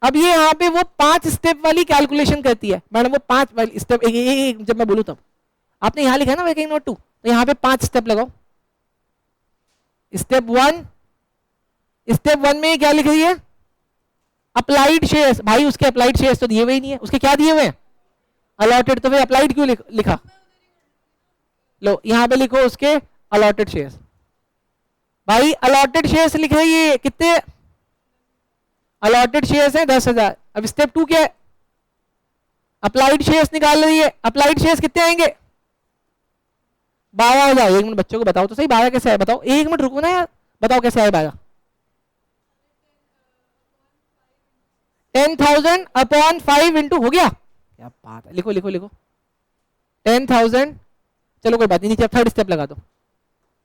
अब ये यहाँ पे वो 5 स्टेप वाली कैलकुलेशन करती है मैडम, वो 5 वाली स्टेप, एक जब मैं बोलूं तब। आपने यहाँ लिखा है ना वर्किंग नोट 2, तो यहाँ पे 5 स्टेप लगाओ। स्टेप 1, स्टेप 1 में क्या लिख रही है? Applied shares. भाई उसके अप्लाइड शेयर्स तो दिए हुए ही नहीं है, उसके क्या दिए हुए हैं? अलॉटेड। तो फिर अप्लाइड क्यों लिखा? लो यहाँ पे लिखो उसके अलॉटेड शेयर्स। भाई अलॉटेड शेयर्स लिख रही है, कितने अलॉटेड शेयर्स हैं? 10,000। अब स्टेप 2 क्या है? अप्लाइड शेयर्स निकाल रही है। अप्लाइड शेयर्स कितने आएंगे? 12,000। एक मिनट बच्चों को बताओ तो सही, 12 कैसे आए बताओ, एक मिनट रुको ना यार, बताओ कैसे आए 12? 10,000 अपॉन 5 इंटू, हो गया? क्या बात है, लिखो लिखो लिखो 10,000। चलो कोई बात नहीं, नीचे थर्ड स्टेप लगा दो।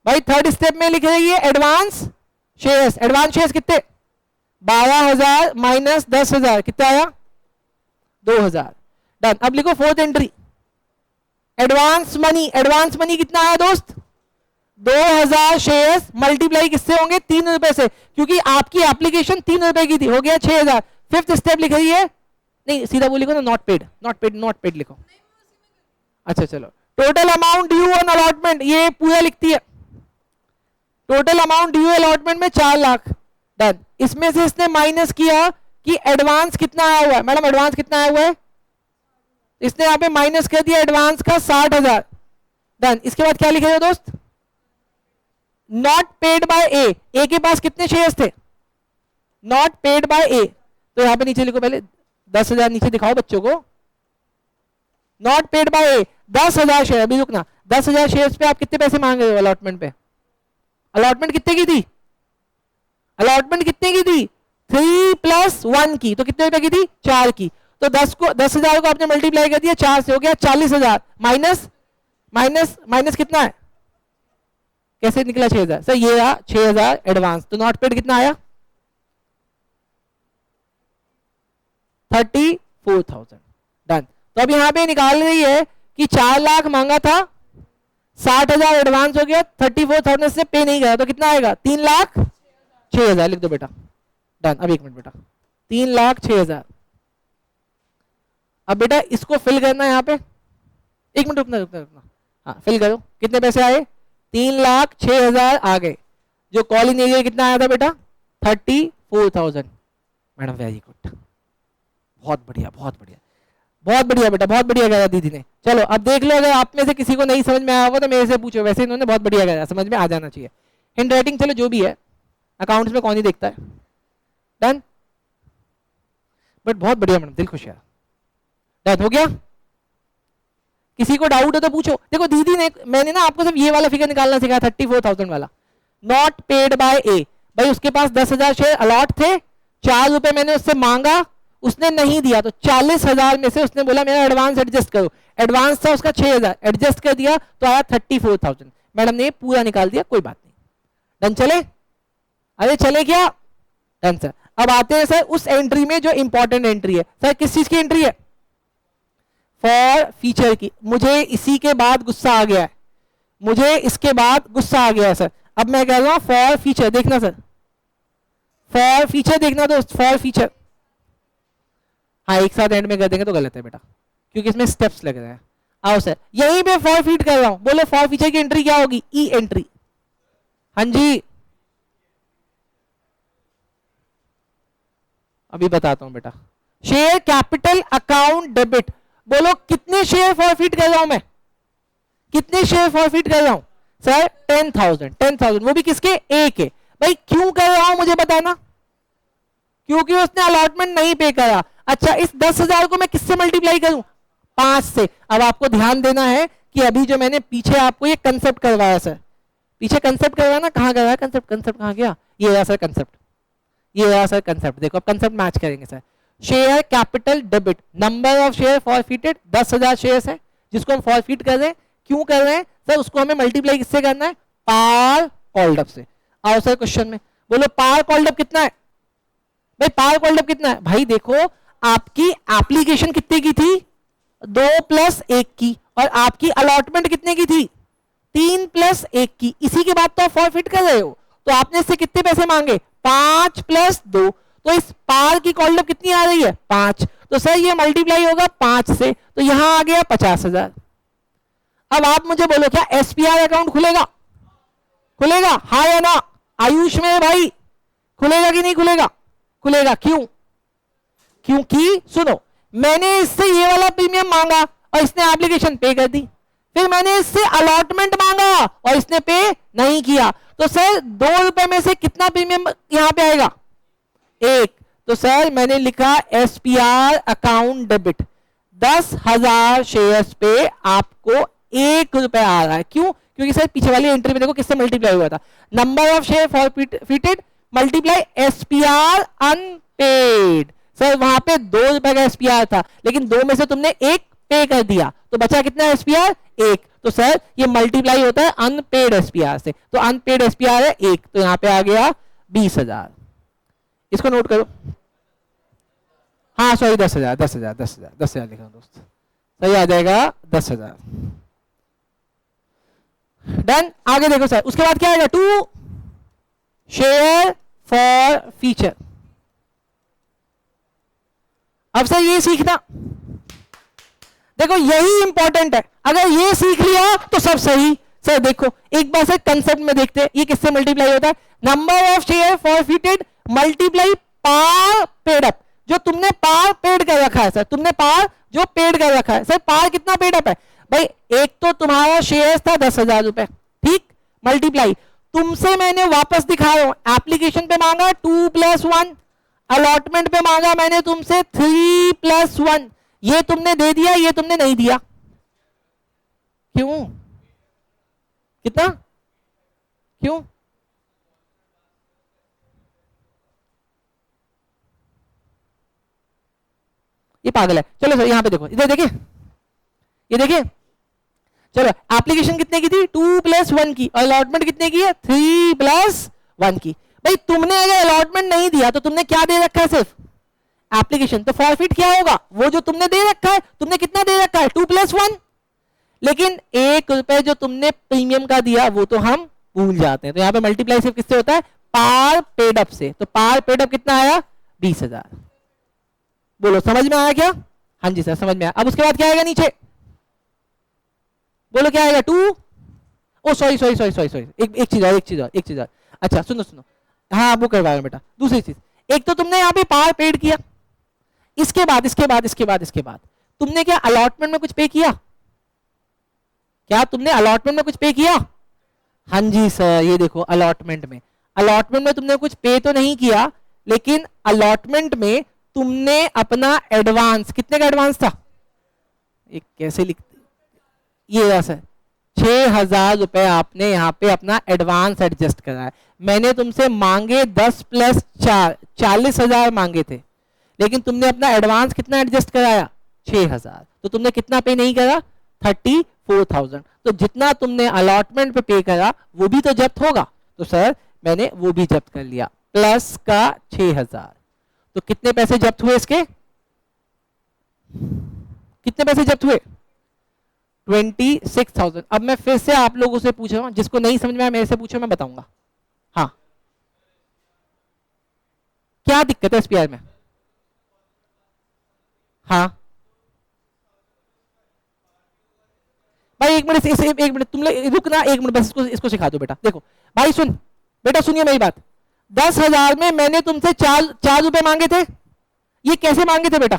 भाई थर्ड स्टेप में लिख रही है एडवांस शेयर्स। एडवांस शेयर्स कितने? 12,000 माइनस 10,000, कितना आया? 2,000। डन। अब लिखो fourth entry, advance money. Advance money कितना आया दोस्त? 2,000 शेयर्स मल्टीप्लाई किससे होंगे? 3 रुपए से, क्योंकि आपकी एप्लीकेशन 3 रुपए की थी, हो गया 6,000। फिफ्थ स्टेप लिख रही है, नहीं सीधा वो लिखो ना, not paid, not paid, not paid लिखो। अच्छा चलो, total amount due on allotment, ये पूरा लिखती है। टोटल अमाउंट ड्यू अलॉटमेंट में 4 लाख। डन। इसमें से इसने माइनस किया कि एडवांस कितना आया हुआ है। मैडम एडवांस कितना आया हुआ है? इसने यहाँ पे माइनस कर दिया एडवांस का 60,000। डन। इसके बाद क्या लिखेगा दोस्त? नॉट पेड बाय ए। ए के पास कितने शेयर्स थे? नॉट पेड बाय ए, तो यहां पे नीचे लिखो पहले 10,000 नीचे दिखाओ बच्चों को, not paid by A 10,000 share. अभी रुकना, 10,000 शेयर्स पे आप कितने पैसे मांग रहे हो अलॉटमेंट पे? अलॉटमेंट कितने की थी? अलॉटमेंट कितने की थी? 3 + 1 की, तो कितने रुपए की थी? 4 की। तो 10,000 को आपने मल्टीप्लाई कर दिया 4 से, हो गया 40,000 माइनस माइनस माइनस कितना है, कैसे निकला 6,000? सर ये रहा 6,000 एडवांस, तो नॉट पेड कितना आया? 34,000। डन। तो अब यहां पे निकाल रही है कि 4 लाख मांगा था, 60,000 एडवांस हो गया, 34,000 से पे नहीं गया, तो कितना आएगा? 3,06,000 लिख दो बेटा। डन। अब 1 मिनट बेटा, 3,06,000। अब बेटा इसको फिल करना है यहाँ पे, 1 मिनट रुकना रुकना रुकना, हाँ फिल करो। कितने पैसे आए? 3,06,000 आ गए। जो कॉलिंग एरिया कितना आया था बेटा? 34,000। मैडम वेरी गुड, बहुत बढ़िया बहुत बढ़िया बहुत बढ़िया बेटा, बहुत बढ़िया कहा दीदी ने। चलो अब देख लो, अगर आप में से किसी को नहीं समझ में आया होगा तो मेरे से पूछो, वैसे इन्होंने बहुत बढ़िया कहा, समझ में आ जाना चाहिए। हैंड राइटिंग चलो जो भी है, अकाउंट्स में कौन ही देखता है। डन, बट बहुत बढ़िया मैडम, दिल खुश है। डन हो गया? किसी को डाउट हो तो पूछो। देखो दीदी ने, मैंने ना आपको सिर्फ ये वाला फिगर निकालना सिखाया 34,000 वाला, नॉट पेड बाय ए। भाई उसके पास 10,000 शेयर अलॉट थे, 4 रुपए मैंने उससे मांगा, उसने नहीं दिया, तो 40,000 में से उसने बोला मेरा एडवांस एडजस्ट करो। एडवांस था उसका 6,000, एडजस्ट कर दिया तो आया 34,000। मैडम ने पूरा निकाल दिया, कोई बात नहीं। डन चले? अरे चले क्या? Done sir. अब आते हैं सर उस एंट्री में जो इंपॉर्टेंट एंट्री है। सर किस चीज की एंट्री है? फॉर फीचर की। मुझे इसी के बाद गुस्सा आ गया है, मुझे इसके बाद गुस्सा आ गया है सर। अब मैं कह रहा हूं फॉर फीचर, देखना सर, फॉर फीचर देखना दोस्त, फॉर फीचर। हाँ एक साथ एंड में कर देंगे तो गलत है बेटा, क्योंकि इसमें स्टेप्स लग रहे हैं। आओ सर, यहीं पे फॉर फीट कर रहा हूं, बोलो फॉर फीचर की एंट्री क्या होगी? ई एंट्री। हाँ जी अभी बताता हूं बेटा। शेयर कैपिटल अकाउंट डेबिट, बोलो कितने शेयर फॉरफिट कर रहा हूं मैं? कितने शेयर फॉरफिट कर रहा हूं सर? 10,000। 10,000 वो भी किसके? ए के। भाई क्यों कर रहा हूं मुझे बताना? क्योंकि उसने अलॉटमेंट नहीं पे करा। अच्छा इस 10,000 को मैं किससे मल्टीप्लाई करूं? 5 से। अब आपको ध्यान देना है कि अभी जो मैंने पीछे आपको ये कंसेप्ट करवाया सर, पीछे कंसेप्ट करवाया ना, कहां गया कंसेप्ट? कंसेप्ट कहां गया? ये रहा सर कंसेप्ट, ये रहा सर कंसेप्ट। देखो अब कंसेप्ट मैच करेंगे sir. Share capital debit, number of share forfeited 10,000 shares है जिसको हम फॉरफिट कर रहे हैं। क्यों कर रहे हैं सर? उसको हमें मल्टीप्लाई किससे करना है? पार कॉल्ड अप से। आओ सर क्वेश्चन में, बोलो पार कॉल्ड अप कितना है? भाई पार कॉल्ड अप कितना है? भाई देखो आपकी एप्लीकेशन कितने की थी? 2 + 1 की, और आपकी अलॉटमेंट कितने की थी? 3 + 1 की। इसी के बाद तो आप फॉरफिट कर रहे हो, तो आपने इससे कितने पैसे मांगे? 5 + 2। तो इस पार की कॉल्ड अप कितनी आ रही है? 5। तो सर ये मल्टीप्लाई होगा 5 से, तो यहां आ गया 50,000। अब आप मुझे बोलो क्या एसपीआर अकाउंट खुलेगा? खुलेगा हाँ या ना? आयुष में भाई खुलेगा कि नहीं खुलेगा? खुलेगा। क्यों? क्योंकि सुनो, मैंने इससे ये वाला प्रीमियम मांगा और इसने एप्लीकेशन पे कर दी, फिर मैंने इससे अलॉटमेंट मांगा और इसने पे नहीं किया, तो सर 2 रुपए में से कितना प्रीमियम यहां पे आएगा? 1। तो सर मैंने लिखा एसपीआर अकाउंट डेबिट, 10,000 शेयर्स पे आपको 1 रुपए आ रहा है। क्यों? क्योंकि सर पीछे वाली एंट्री में देखो किससे मल्टीप्लाई हुआ था? Number of share forfeited multiply SPR unpaid. Sir वहां पे 2 रुपए का एसपीआर था, लेकिन 2 में से तुमने 1 पे कर दिया, तो बचा कितना एसपीआर? 1। तो सर ये मल्टीप्लाई होता है अनपेड एसपीआर से, तो अनपेड एसपीआर है 1, तो यहां पे आ गया 20,000। इसको नोट करो। हाँ सॉरी 10,000 10,000 10,000 10,000 लिखा दोस्त, सही आ जाएगा 10,000। डन। आगे देखो सर, उसके बाद क्या आएगा? 2 शेयर फॉर फीचर। अब सर ये सीखना, देखो यही इंपॉर्टेंट है, अगर ये सीख लिया तो सब सही। सर देखो एक बार से कंसेप्ट में देखते हैं ये किससे मल्टीप्लाई होता है? Number of share forfeited multiply per paid up. जो तुमने पार पेड कर रखा है सर, तुमने पार जो पेड कर रखा है सर, पार कितना पेड अप है? भाई एक तो तुम्हारा शेयर था 10,000 रुपए, ठीक, मल्टीप्लाई तुमसे मैंने वापस दिखा रहा हूं एप्लीकेशन पे मांगा 2 + 1, अलॉटमेंट पे मांगा मैंने तुमसे 3+1, ये तुमने दे दिया, ये तुमने नहीं दिया, क्यों? कितना? क्यों? ये पागल है। चलो सर यहां पे देखो, इधर देखिए, ये देखिए, चलो एप्लीकेशन कितने की थी? 2+1 की, अलॉटमेंट कितने की है? 3+1 की। भाई तुमने अगर अलॉटमेंट नहीं दिया तो तुमने क्या दे रखा है? सिर्फ एप्लीकेशन। तो फॉरफिट क्या होगा? वो जो तुमने दे रखा है, तुमने कितना दे रखा है? 2+1। लेकिन ₹1 जो तुमने प्रीमियम का दिया वो तो हम भूल जाते हैं, तो यहां पे मल्टीप्लाई सिर्फ किससे होता है? पार पेड अप से। तो पार पेड अप कितना आया? 20,000। बोलो समझ में आया क्या? हाँ जी सर समझ में आया। अब उसके बाद क्या आएगा नीचे? बोलो क्या आएगा? 2, oh sorry sorry sorry sorry sorry, एक चीज और। अच्छा सुनो सुनो, हाँ वो करवाया बेटा। दूसरी चीज, एक तो तुमने यहाँ पे पार पेड किया, इसके बाद तुमने क्या अलॉटमेंट में कुछ पे किया? क्या तुमने अलॉटमेंट में कुछ पे किया? हाँ जी सर, ये देखो अलॉटमेंट में तुमने कुछ पे तो नहीं किया, लेकिन अलॉटमेंट में तुमने अपना एडवांस, कितने का एडवांस था? एक कैसे लिखते, ये रहा सर, 6,000 रुपए आपने यहाँ पे अपना एडवांस एडजस्ट करा है। मैंने तुमसे मांगे 10+4 40,000 मांगे थे, लेकिन तुमने अपना एडवांस कितना एडजस्ट कराया? 6,000। तो तुमने कितना पे नहीं करा? 34,000। तो जितना तुमने अलॉटमेंट पे करा वो भी तो जब्त होगा। तो सर मैंने वो भी जब्त कर लिया, प्लस का 6,000। तो कितने पैसे जब्त हुए इसके? कितने पैसे जब्त हुए? 26,000। अब मैं फिर से आप लोगों से पूछ रहा हूं, जिसको नहीं समझ में आया मेरे से पूछो, मैं बताऊंगा। हाँ क्या दिक्कत है एसपीआर में? हाँ भाई एक मिनट, एक मिनट तुम लोग रुकना, एक मिनट बस, इसको सिखा दो बेटा। देखो भाई सुन, बेटा सुनिए मेरी बात। 10,000 में मैंने तुमसे 4 रुपए मांगे थे। ये कैसे मांगे थे बेटा?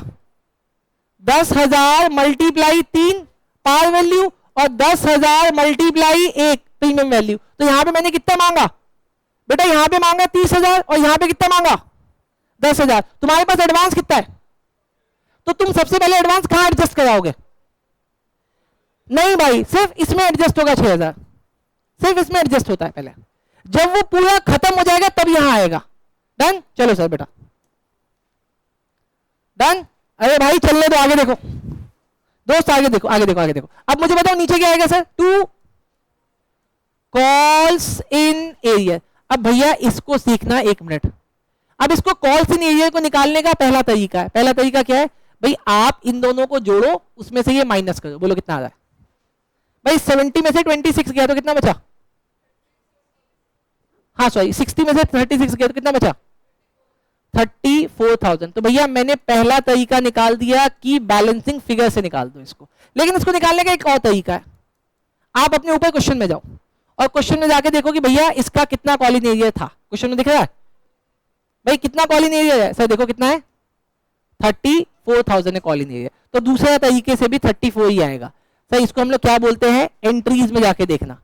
10,000 मल्टीप्लाई 3 पार वैल्यू और 10,000 मल्टीप्लाई 1 प्रीमियम वैल्यू। तो यहां पे मैंने कितना मांगा बेटा? यहां पे मांगा 30,000 और यहां पे कितना मांगा? 10,000। तुम्हारे पास एडवांस कितना है? तो तुम सबसे पहले एडवांस कहां एडजस्ट कराओगे? नहीं भाई, सिर्फ इसमें एडजस्ट होगा 6,000, सिर्फ इसमें एडजस्ट होता है पहले। जब वो पूरा खत्म हो जाएगा तब यहां आएगा। डन? चलो सर बेटा डन। अरे भाई चलने दो, आगे देखो दोस्त, आगे देखो आगे देखो आगे देखो। अब मुझे बताओ नीचे क्या आएगा सर? 2 calls in area. अब भैया इसको सीखना 1 मिनट। अब इसको कॉल्स इन एरिया को निकालने का पहला तरीका है। पहला तरीका क्या है भाई? आप इन दोनों को जोड़ो, उसमें से ये माइनस करो। बोलो कितना आ रहा है भाई? 70 में से 26 गया तो कितना बचा? हाँ सॉरी 60 में से 36 गया तो कितना बचा? 34,000। तो भैया मैंने पहला तरीका निकाल दिया कि बैलेंसिंग फिगर से निकाल दो इसको। लेकिन इसको निकालने का एक और तरीका है। आप अपने ऊपर क्वेश्चन में जाओ और क्वेश्चन में जाके देखो कि भैया इसका कितना कॉलिन एरिया था। क्वेश्चन में दिख रहा है भाई कितना कॉलिन एरिया है? सर देखो कितना है? 34,000 है कॉलिन एरिया। तो दूसरा तरीके से भी 34 ही आएगा। सर इसको हम लोग क्या बोलते हैं? एंट्रीज में जाके देखना,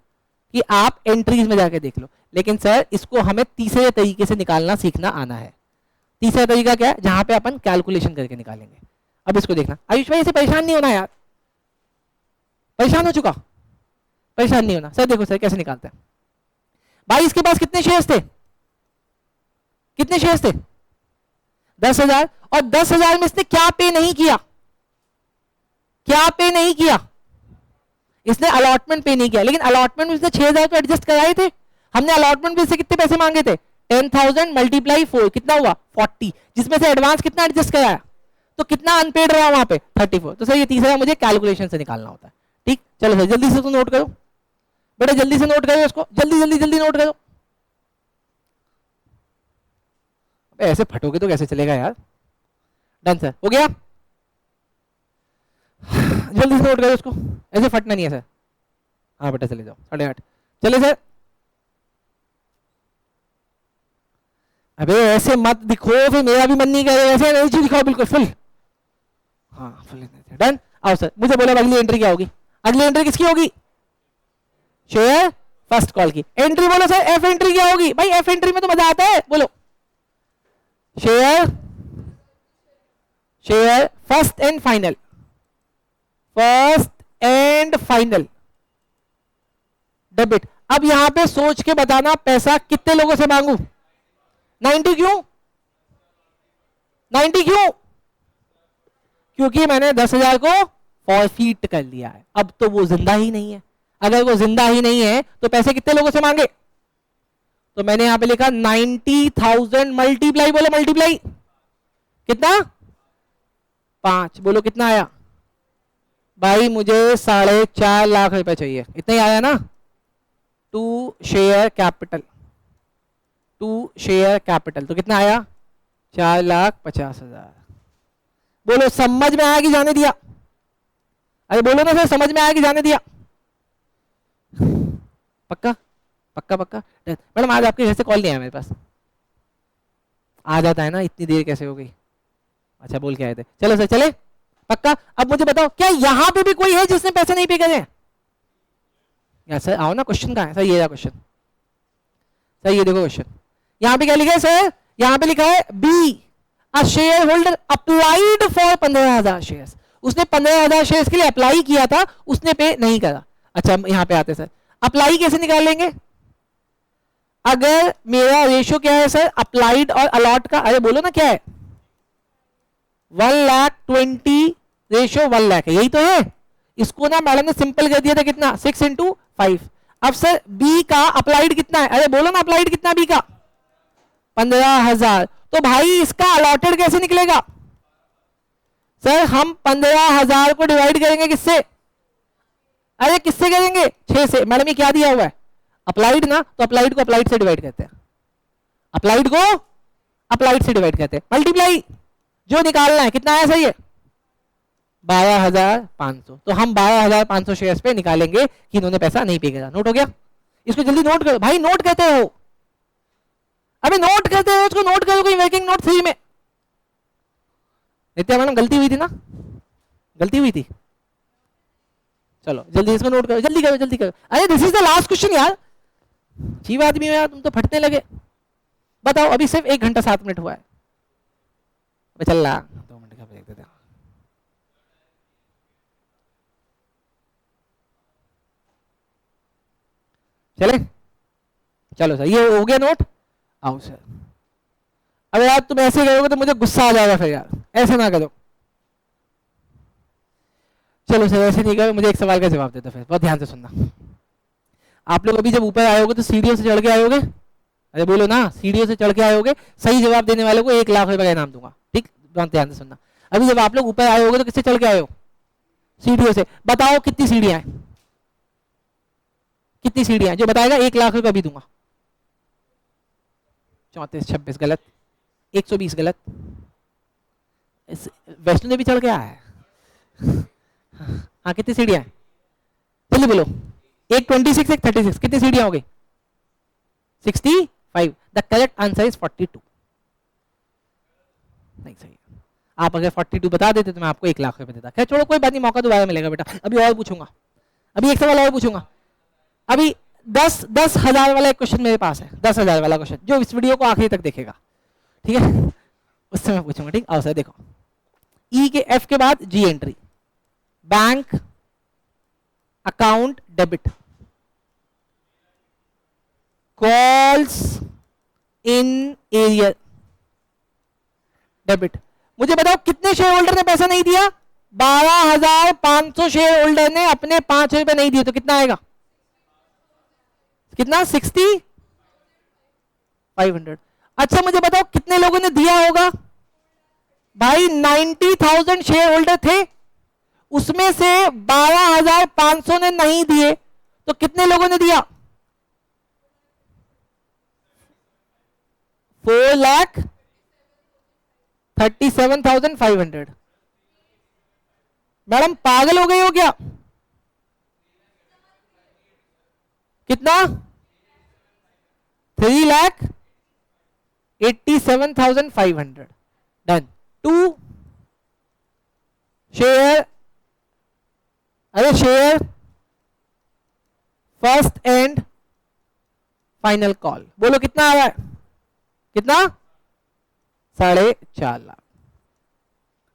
कि आप एंट्रीज में जाके देख लो। लेकिन सर इसको हमें तीसरे तरीके से निकालना सीखना आना है। तीसरा तरीका क्या है? जहां पे अपन कैलकुलेशन करके निकालेंगे। अब इसको देखना। आयुष भाई ऐसे परेशान नहीं होना यार, परेशान हो चुका, परेशान नहीं होना। सर देखो सर कैसे निकालते हैं। भाई इसके पास कितने शेयर्स थे? कितने शेयर्स थे? 10,000। और 10,000 में इसने क्या पे नहीं किया? क्या पे नहीं किया? इसने अलॉटमेंट पे नहीं किया। लेकिन अलॉटमेंट में इसने 6,000 तो एडजस्ट कराए थे। हमने अलॉटमेंट में से कितने पैसे मांगे थे? 10,000 मल्टीप्लाई 4 कितना हुआ? 40, जिसमें से एडवांस कितना एडजस्ट कराया? तो कितना अनपेड रहा वहां पे? 34। तो सर ये तीसरा मुझे कैलकुलेशन से निकालना होता है। ठीक, चलो सर जल्दी से तो नोट करो बेटा, जल्दी से नोट करो इसको, जल्दी जल्दी जल्दी नोट करो। ऐसे फटोगे तो कैसे चलेगा यार। डन सर, हो गया? जल्दी से नोट करो इसको, ऐसे फटना नहीं है सर। हाँ बेटा चले जाओ, 8:30 चले सर। अबे ऐसे मत दिखो, फिर मेरा भी मन नहीं करेगा। ऐसे नहीं दिखाओ, बिल्कुल फुल। हाँ फुल। डन। आओ सर, मुझे बोला अगली एंट्री क्या होगी? अगली एंट्री किसकी होगी? शेयर फर्स्ट कॉल की एंट्री। बोलो सर एफ एंट्री क्या होगी? भाई एफ एंट्री में तो मजा आता है, बोलो। Share share first and final, first and final debit. अब यहां पे सोच के बताना पैसा कितने लोगों से मांगू? 90। क्यों 90? क्यों? क्योंकि मैंने 10,000 को फॉरफीट कर लिया है, अब तो वो जिंदा ही नहीं है। अगर वो जिंदा ही नहीं है तो पैसे कितने लोगों से मांगे? तो मैंने यहां पे लिखा 90,000 मल्टीप्लाई, बोलो मल्टीप्लाई कितना? 5। बोलो कितना आया भाई? मुझे 4.5 लाख रुपए चाहिए, इतना ही आया ना? To share capital, to share capital तो कितना आया? 4,50,000। बोलो समझ में आया कि जाने दिया? अरे बोलो ना सर, समझ में आया कि जाने दिया? पक्का पक्का पक्का? मैडम आज आपके घर से कॉल नहीं आया मेरे पास। आ जाता है ना, इतनी देर कैसे हो गई? अच्छा बोल के आए थे, चलो सर चले पक्का। अब मुझे बताओ क्या यहां पे भी कोई है जिसने पैसे नहीं पे करे हैं? सर आओ ना, क्वेश्चन कहां है सर? ये रहा क्वेश्चन सर, ये देखो क्वेश्चन। यहां पे क्या लिखा है सर? यहां पे लिखा है B, a share holder applied for 15,000 shares. उसने 15,000 शेयर्स के लिए अप्लाई किया था, उसने पे नहीं करा। अच्छा यहां पे आते सर, अप्लाई कैसे निकाल लेंगे? अगर मेरा रेशियो क्या है सर, अप्लाइड और अलॉट का? अरे बोलो ना क्या है? 1,20,000 रेशियो 1 लाख है, यही तो है। इसको ना मैडम ने सिंपल कर दिया था, कितना? 6 × 5। अब सर बी का अप्लाइड कितना है? अरे बोलो ना अप्लाइड कितना बी का? 15,000। तो भाई इसका अलॉटेड कैसे निकलेगा? सर हम 15,000 को डिवाइड करेंगे किससे? अरे किससे करेंगे? 6 से। मैडम ये क्या दिया हुआ है? अप्लाइड ना, तो अप्लाइड को अप्लाइड से डिवाइड करते हैं, अप्लाइड को अप्लाइड से डिवाइड करते हैं। मल्टीप्लाई जो निकालना है कितना आया सर? ये 12,500। तो हम 12,500 शेयर्स पे निकालेंगे कि इन्होंने पैसा नहीं पे करा। नोट हो गया? इसको जल्दी नोट करो भाई, नोट करते हो? अबे नोट करते हो, इसको नोट करो कोई वर्किंग नोट सही में। नित्या मैडम गलती हुई थी ना? गलती हुई थी? चलो जल्दी इसको नोट करो, जल्दी करो जल्दी करो। अरे this is the last question यार, जीव आदमी हो यार, तुम तो फटने लगे। बताओ अभी सिर्फ 1 घंटा 7 मिनट हुआ है, चल रहा 2 मिनट का ब्रेक देते हैं। चले चलो सर, ये हो गया नोट। आओ सर, अगर यार तुम ऐसे करोगे तो मुझे गुस्सा आ जाएगा फिर यार, ऐसे ना करो। चलो सर ऐसे नहीं करो, मुझे एक सवाल का जवाब दे दो फिर, बहुत ध्यान से सुनना। आप लोग अभी जब ऊपर आए होगे तो सीढ़ियों से चढ़ के आए होगे? अरे बोलो ना, सीढ़ियों से चढ़ के आए होगे। सही जवाब देने वाले को 1 लाख रुपए का इनाम दूंगा, ठीक? बहुत ध्यान से सुनना। अभी जब आप लोग ऊपर आए होगे तो किससे चढ़ के आए हो? सीढ़ियों से। बताओ कितनी सीढ़ियां हैं? कितनी सीढ़ियां? जो बताएगा 1 लाख रुपए अभी दूंगा। 34, 26 गलत, 120 गलत। वैष्णो देवी चढ़ के आया है। हाँ कितनी सीढ़ियां हैं? जल्दी बोलो। एक 26, एक 36, कितनी सीढ़ियां हो गई? 65। The correct answer is 42। नहीं सही। आप अगर 42 बता देते तो मैं आपको 1 लाख रुपए देता। खैर छोड़ो, कोई बात नहीं, मौका दोबारा मिलेगा बेटा। अभी और पूछूंगा, अभी एक सवाल और पूछूंगा। अभी 10,000 वाला एक क्वेश्चन मेरे पास है, 10,000 वाला क्वेश्चन, जो इस वीडियो को आखिरी तक देखेगा, ठीक है? उससे मैं पूछूंगा, ठीक? आओ सर देखो, ई के एफ के बाद G entry, bank account debit, calls in arrear debit. मुझे बताओ कितने शेयर होल्डर ने पैसा नहीं दिया? 12,500 शेयर होल्डर ने अपने 5 रुपए नहीं दिए, तो कितना आएगा? कितना? 6,500। अच्छा मुझे बताओ कितने लोगों ने दिया होगा? भाई 90,000 शेयर होल्डर थे, उसमें से 12,500 ने नहीं दिए, तो कितने लोगों ने दिया? 4,37,500। मैडम पागल हो गए हो क्या? कितना? 3,87,500। डन। 2 शेयर, अरे share first and final call, बोलो कितना आ रहा है? कितना? 4.5 लाख।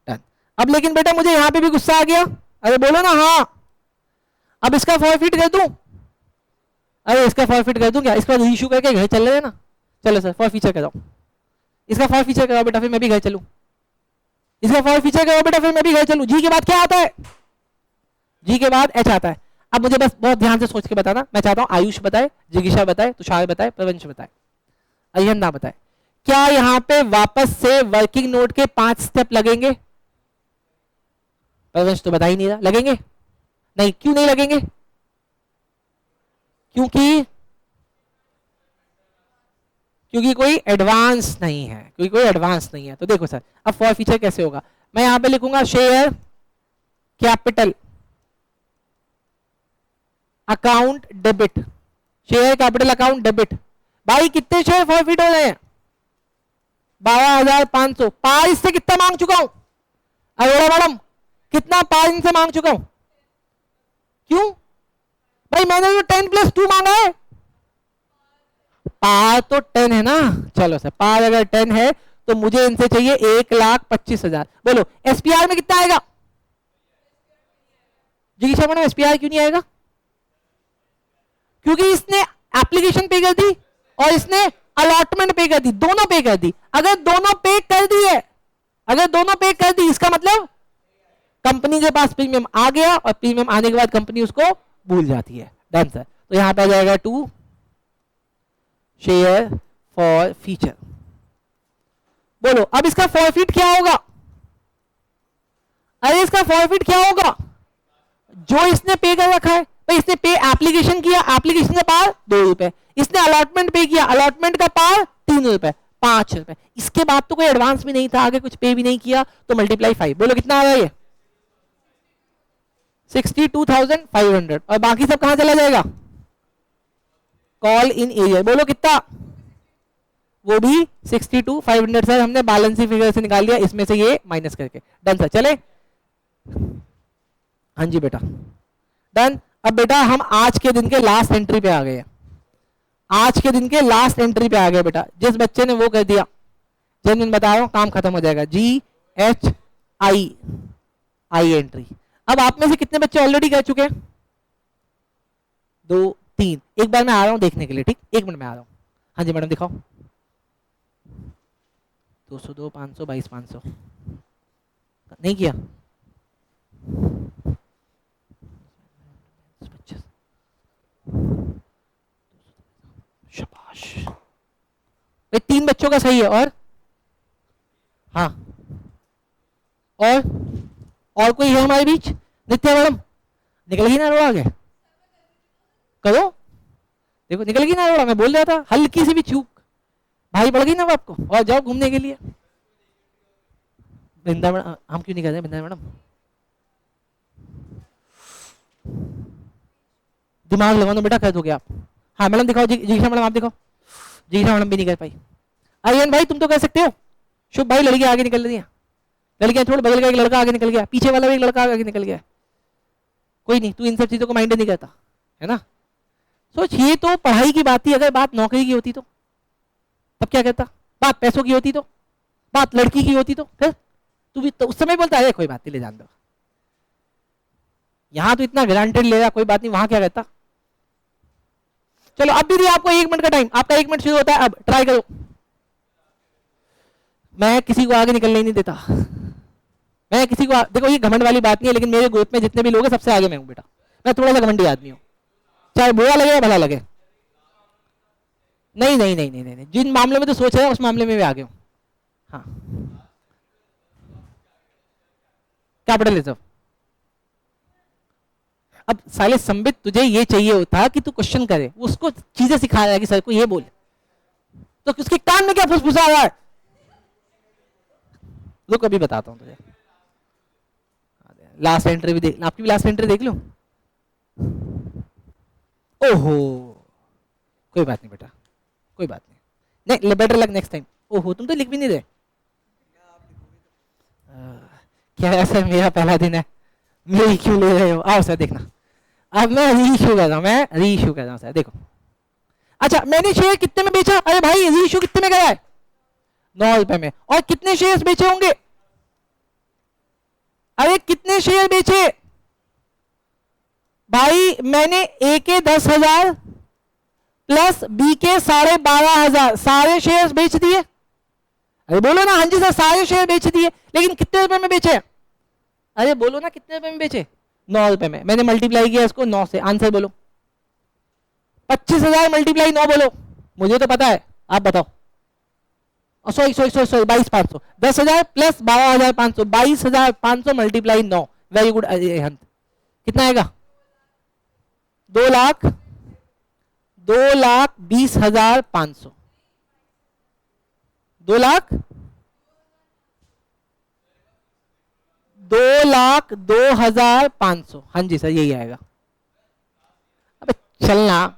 डन। अब लेकिन बेटा मुझे यहां पे भी गुस्सा आ गया, अरे बोलो ना हाँ। अब इसका फॉरफिट कर दूं, अरे इसका फॉरफिट कर दूं क्या, इसका रीइश्यू करके घर चल रहे ना। चलो सर फॉर फीचर कराओ, इसका फॉर फीचर कराओ बेटा, फिर मैं भी घर चलूं। इसका फॉर फीचर कराओ बेटा, फिर मैं भी घर चलूं। जी के बाद क्या आता है, जी के बाद एच आता है। अब मुझे बस बहुत ध्यान से सोच के बताना, मैं चाहता हूं आयुष बताए, जिगीशा बताए, तुषार बताए, प्रवंश बताए, अयन ना बताए। क्या यहां पे वापस से वर्किंग नोट के 5 स्टेप लगेंगे? प्रवंश तो बता ही नहीं रहा, लगेंगे? नहीं, क्यों नहीं लगेंगे? क्योंकि कोई एडवांस नहीं है, क्योंकि कोई एडवांस नहीं है। तो देखो सर, अब फॉर फीचर कैसे होगा, मैं यहां पे लिखूंगा share capital account debit, share capital account debit. भाई कितने शेयर फॉरफिट हो रहे हैं? 12,500। पार इससे कितना मांग चुका हूं? अरोड़ा मैडम कितना पार इनसे मांग चुका हूं? क्यों भाई, मैंने तो 10 + 2 मांगा है। पार तो 10 है ना, चलो सर पार अगर 10 है तो मुझे इनसे चाहिए 1,25,000। बोलो एसपीआर में कितना आएगा? जिगीशा मैडम एसपीआर क्यों नहीं आएगा? क्योंकि इसने एप्लीकेशन पे कर दी और इसने अलॉटमेंट पे कर दी, दोनों पे कर दी। अगर दोनों पे कर दी है, अगर दोनों पे कर दी, इसका मतलब कंपनी के पास प्रीमियम आ गया और प्रीमियम आने के बाद कंपनी उसको भूल जाती है। डन सर, तो यहां पे आ जाएगा 2 शेयर फॉर फीचर। बोलो अब इसका फॉरफिट क्या होगा? अरे इसका फॉरफिट क्या होगा? जो इसने पे कर रखा है, भाई इसने पे एप्लीकेशन किया, एप्लीकेशन का पार 2 रुपए, इसने अलॉटमेंट पे किया, अलॉटमेंट का पार 3 रुपए, 5 रुपए। इसके बाद तो कोई एडवांस भी नहीं था, आगे कुछ पे भी नहीं किया, तो मल्टीप्लाई 5। बोलो कितना आ रहा है ये? 62,500। और बाकी सब कहां चला जाएगा? Call in arrear. बोलो कितना? वो भी 62,500 सर, हमने बैलेंस फिगर से निकाल लिया, इसमें से ये माइनस करके। डन सर, चले? हाँ जी बेटा डन। अब बेटा हम आज के दिन के लास्ट एंट्री पे आ गए हैं, आज के दिन के लास्ट एंट्री पे आ गए बेटा। जिस बच्चे ने वो कर दिया, जिन दिन बता रहा हूं काम खत्म हो जाएगा। GHI entry. अब आप में से कितने बच्चे ऑलरेडी कर चुके हैं? 2 3। एक बार मैं आ रहा हूं देखने के लिए, ठीक? 1 मिनट में आ रहा हूं। हाँ जी मैडम दिखाओ। 202 500 22 500 नहीं किया? शाबाश। 3 बच्चों का सही है। और हाँ, और कोई है हमारे बीच? नित्या मैडम निकलेगी ना रोड़ा? आगे करो, देखो निकलेगी ना रोड़ा। मैं बोल रहा था हल्की सी भी चूक भाई पड़ गई ना आपको। और जाओ घूमने के लिए। बिंदा मैडम हम क्यों नहीं कर रहे? बिंदा मैडम दिमाग लगाओ ना बेटा, कर दोगे आप। हाँ मैडम दिखाओ। जिगीशा मैडम आप दिखाओ। जिगीशा मैडम भी नहीं कर पाई। आर्यन भाई तुम तो कर सकते हो। शुभ भाई लड़की आगे निकल रही है, लड़कियां थोड़ा बगल का एक लड़का आगे निकल गया, पीछे वाला भी एक लड़का आगे निकल गया। कोई नहीं, तू इन सब चीजों को माइंड नहीं करता है ना। सोच, ये तो पढ़ाई की बात थी। अगर बात नौकरी की होती तो तब क्या कहता? बात पैसों की होती तो, बात लड़की की होती तो फिर तू भी तो उस समय बोलता है कोई बात नहीं ले जान दो। यहां तो इतना ग्रांटेड ले रहा, कोई बात नहीं, वहां क्या कहता? चलो अब भी दिया आपको 1 मिनट का टाइम। आपका 1 मिनट शुरू होता है, अब ट्राई करो। मैं किसी को आगे निकलने नहीं देता। मैं किसी को देखो, ये घमंड वाली बात नहीं है, लेकिन मेरे ग्रुप में जितने भी लोग हैं सबसे आगे मैं हूं बेटा। मैं थोड़ा सा घमंडी आदमी हूं, चाहे बुरा लगे या भला लगे। नहीं नहीं नहीं नहीं नहीं, जिन मामलों में तो सोच रहे हैं उस मामले में भी आगे हूं। हाँ कैपिटलिज्म। अब साले संबित तुझे ये चाहिए होता कि तू क्वेश्चन करे, उसको चीजें सिखा रहा है कि सर को ये बोल, तो उसके कान में क्या फुसफुसा रहा है? रुक अभी बताता हूं तुझे। लास्ट एंट्री भी देख, आपकी भी लास्ट एंट्री देख लो। ओहो कोई बात नहीं बेटा, कोई बात नहीं, बेटर लक नेक्स्ट टाइम। ओहो तुम तो लिख भी नहीं रहे। क्या सर मेरा पहला दिन है, मेरी क्यों ले रहे हो? आओ सर देखना, अब मैं रीइश्यू कर रहा हूं, मैं रीइश्यू कर रहा हूं सर। देखो अच्छा, मैंने शेयर कितने में बेचा? अरे भाई रीइश्यू कितने में करा है? 9 रुपए में। और कितने शेयर्स बेचे होंगे? अरे कितने शेयर बेचे भाई? मैंने ए के 10,000 प्लस बी के 12,500 सारे शेयर बेच दिए। अरे बोलो ना, हाँ जी सर सारे शेयर बेच दिए, लेकिन कितने रुपए में बेचे? अरे बोलो ना कितने रुपए में बेचे? 9 रुपए में। मैंने मल्टीप्लाई किया इसको 9 से, आंसर बोलो। 25,000 मल्टीप्लाई 9 बोलो, मुझे तो पता है, आप बताओ। Sorry 22,500। 10,000 plus 12,500, 22,500 multiply 9। Very good हंत, कितना आएगा? 2,20,500। 2,02,500। हाँ जी सर यही आएगा। अबे चलना,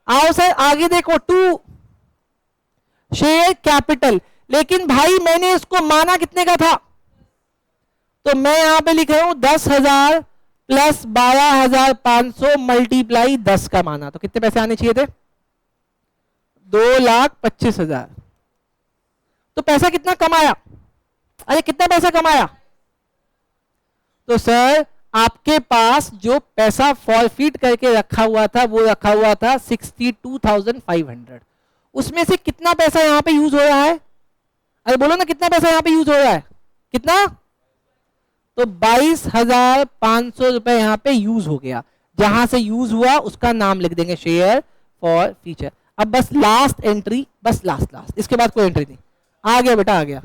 आओ सर आगे देखो। 2 शेयर कैपिटल, लेकिन भाई मैंने इसको माना कितने का था? तो मैं यहां पे लिख रहा हूं 10,000 प्लस 12,500 मल्टीप्लाई 10 का माना। तो कितने पैसे आने चाहिए थे? 2,25,000। तो पैसा कितना कमाया? अरे कितना पैसा कमाया? तो सर आपके पास जो पैसा फॉरफिट करके रखा हुआ था वो रखा हुआ था 62,500। उसमें से कितना पैसा यहां पे यूज हो रहा है? अरे बोलो ना कितना पैसा यहां पे यूज हो रहा है? कितना? तो 22,500 रुपए यहां पे यूज हो गया। जहां से यूज हुआ उसका नाम लिख देंगे शेयर फॉर फ्यूचर। अब बस लास्ट एंट्री, बस लास्ट, इसके बाद कोई एंट्री नहीं। आ गया बेटा, आ गया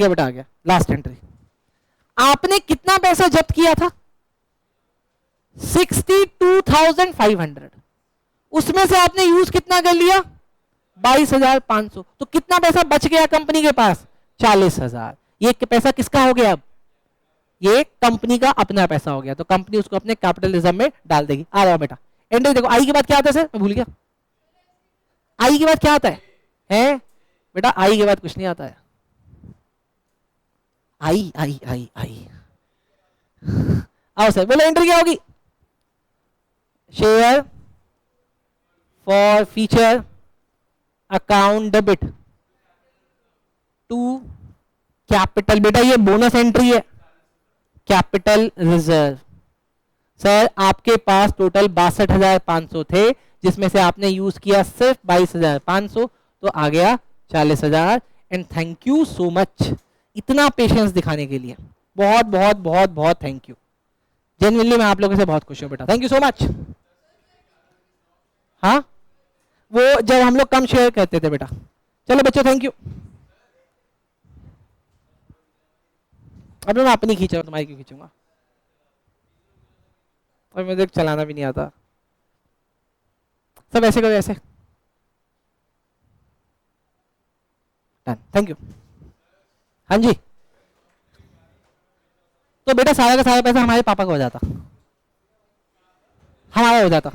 बेटा, आ गया लास्ट एंट्री। आपने कितना पैसा जब्त किया था? 62,500। उसमें से आपने यूज कितना कर लिया? 22,500। तो कितना पैसा बच गया कंपनी के पास? 40,000। ये पैसा किसका हो गया? अब ये कंपनी का अपना पैसा हो गया। तो कंपनी उसको अपने कैपिटल रिजर्व में डाल देगी। आ रहा बेटा एंट्री देखो। आई के बाद क्या आता है सर? मैं भूल गया। आई के बाद क्या आता है बेटा? आई के बाद कुछ नहीं आता है। आई आओ सर बोलो एंट्री क्या होगी? Share forfeiture account debit to capital. बेटा ये बोनस एंट्री है, कैपिटल रिजर्व। सर आपके पास टोटल 62,500 थे, जिसमें से आपने यूज किया सिर्फ 22,500, तो आ गया 40,000। And thank you so much इतना पेशेंस दिखाने के लिए। बहुत बहुत बहुत बहुत थैंक यू। जेन्युइनली मैं आप लोगों से बहुत खुश हूं बेटा, थैंक यू सो मच। हाँ वो जब हम लोग कम शेयर करते थे बेटा। चलो बच्चों थैंक यू। अब मैं अपनी खींच रहा हूं, तुम्हारी क्यों खींचूंगा? और मुझे चलाना भी नहीं आता। सब ऐसे करो, ऐसे। Done, thank you. हाँ जी। तो बेटा सारा का सारा पैसा हमारे पापा का हो जाता, हमारा हो जाता।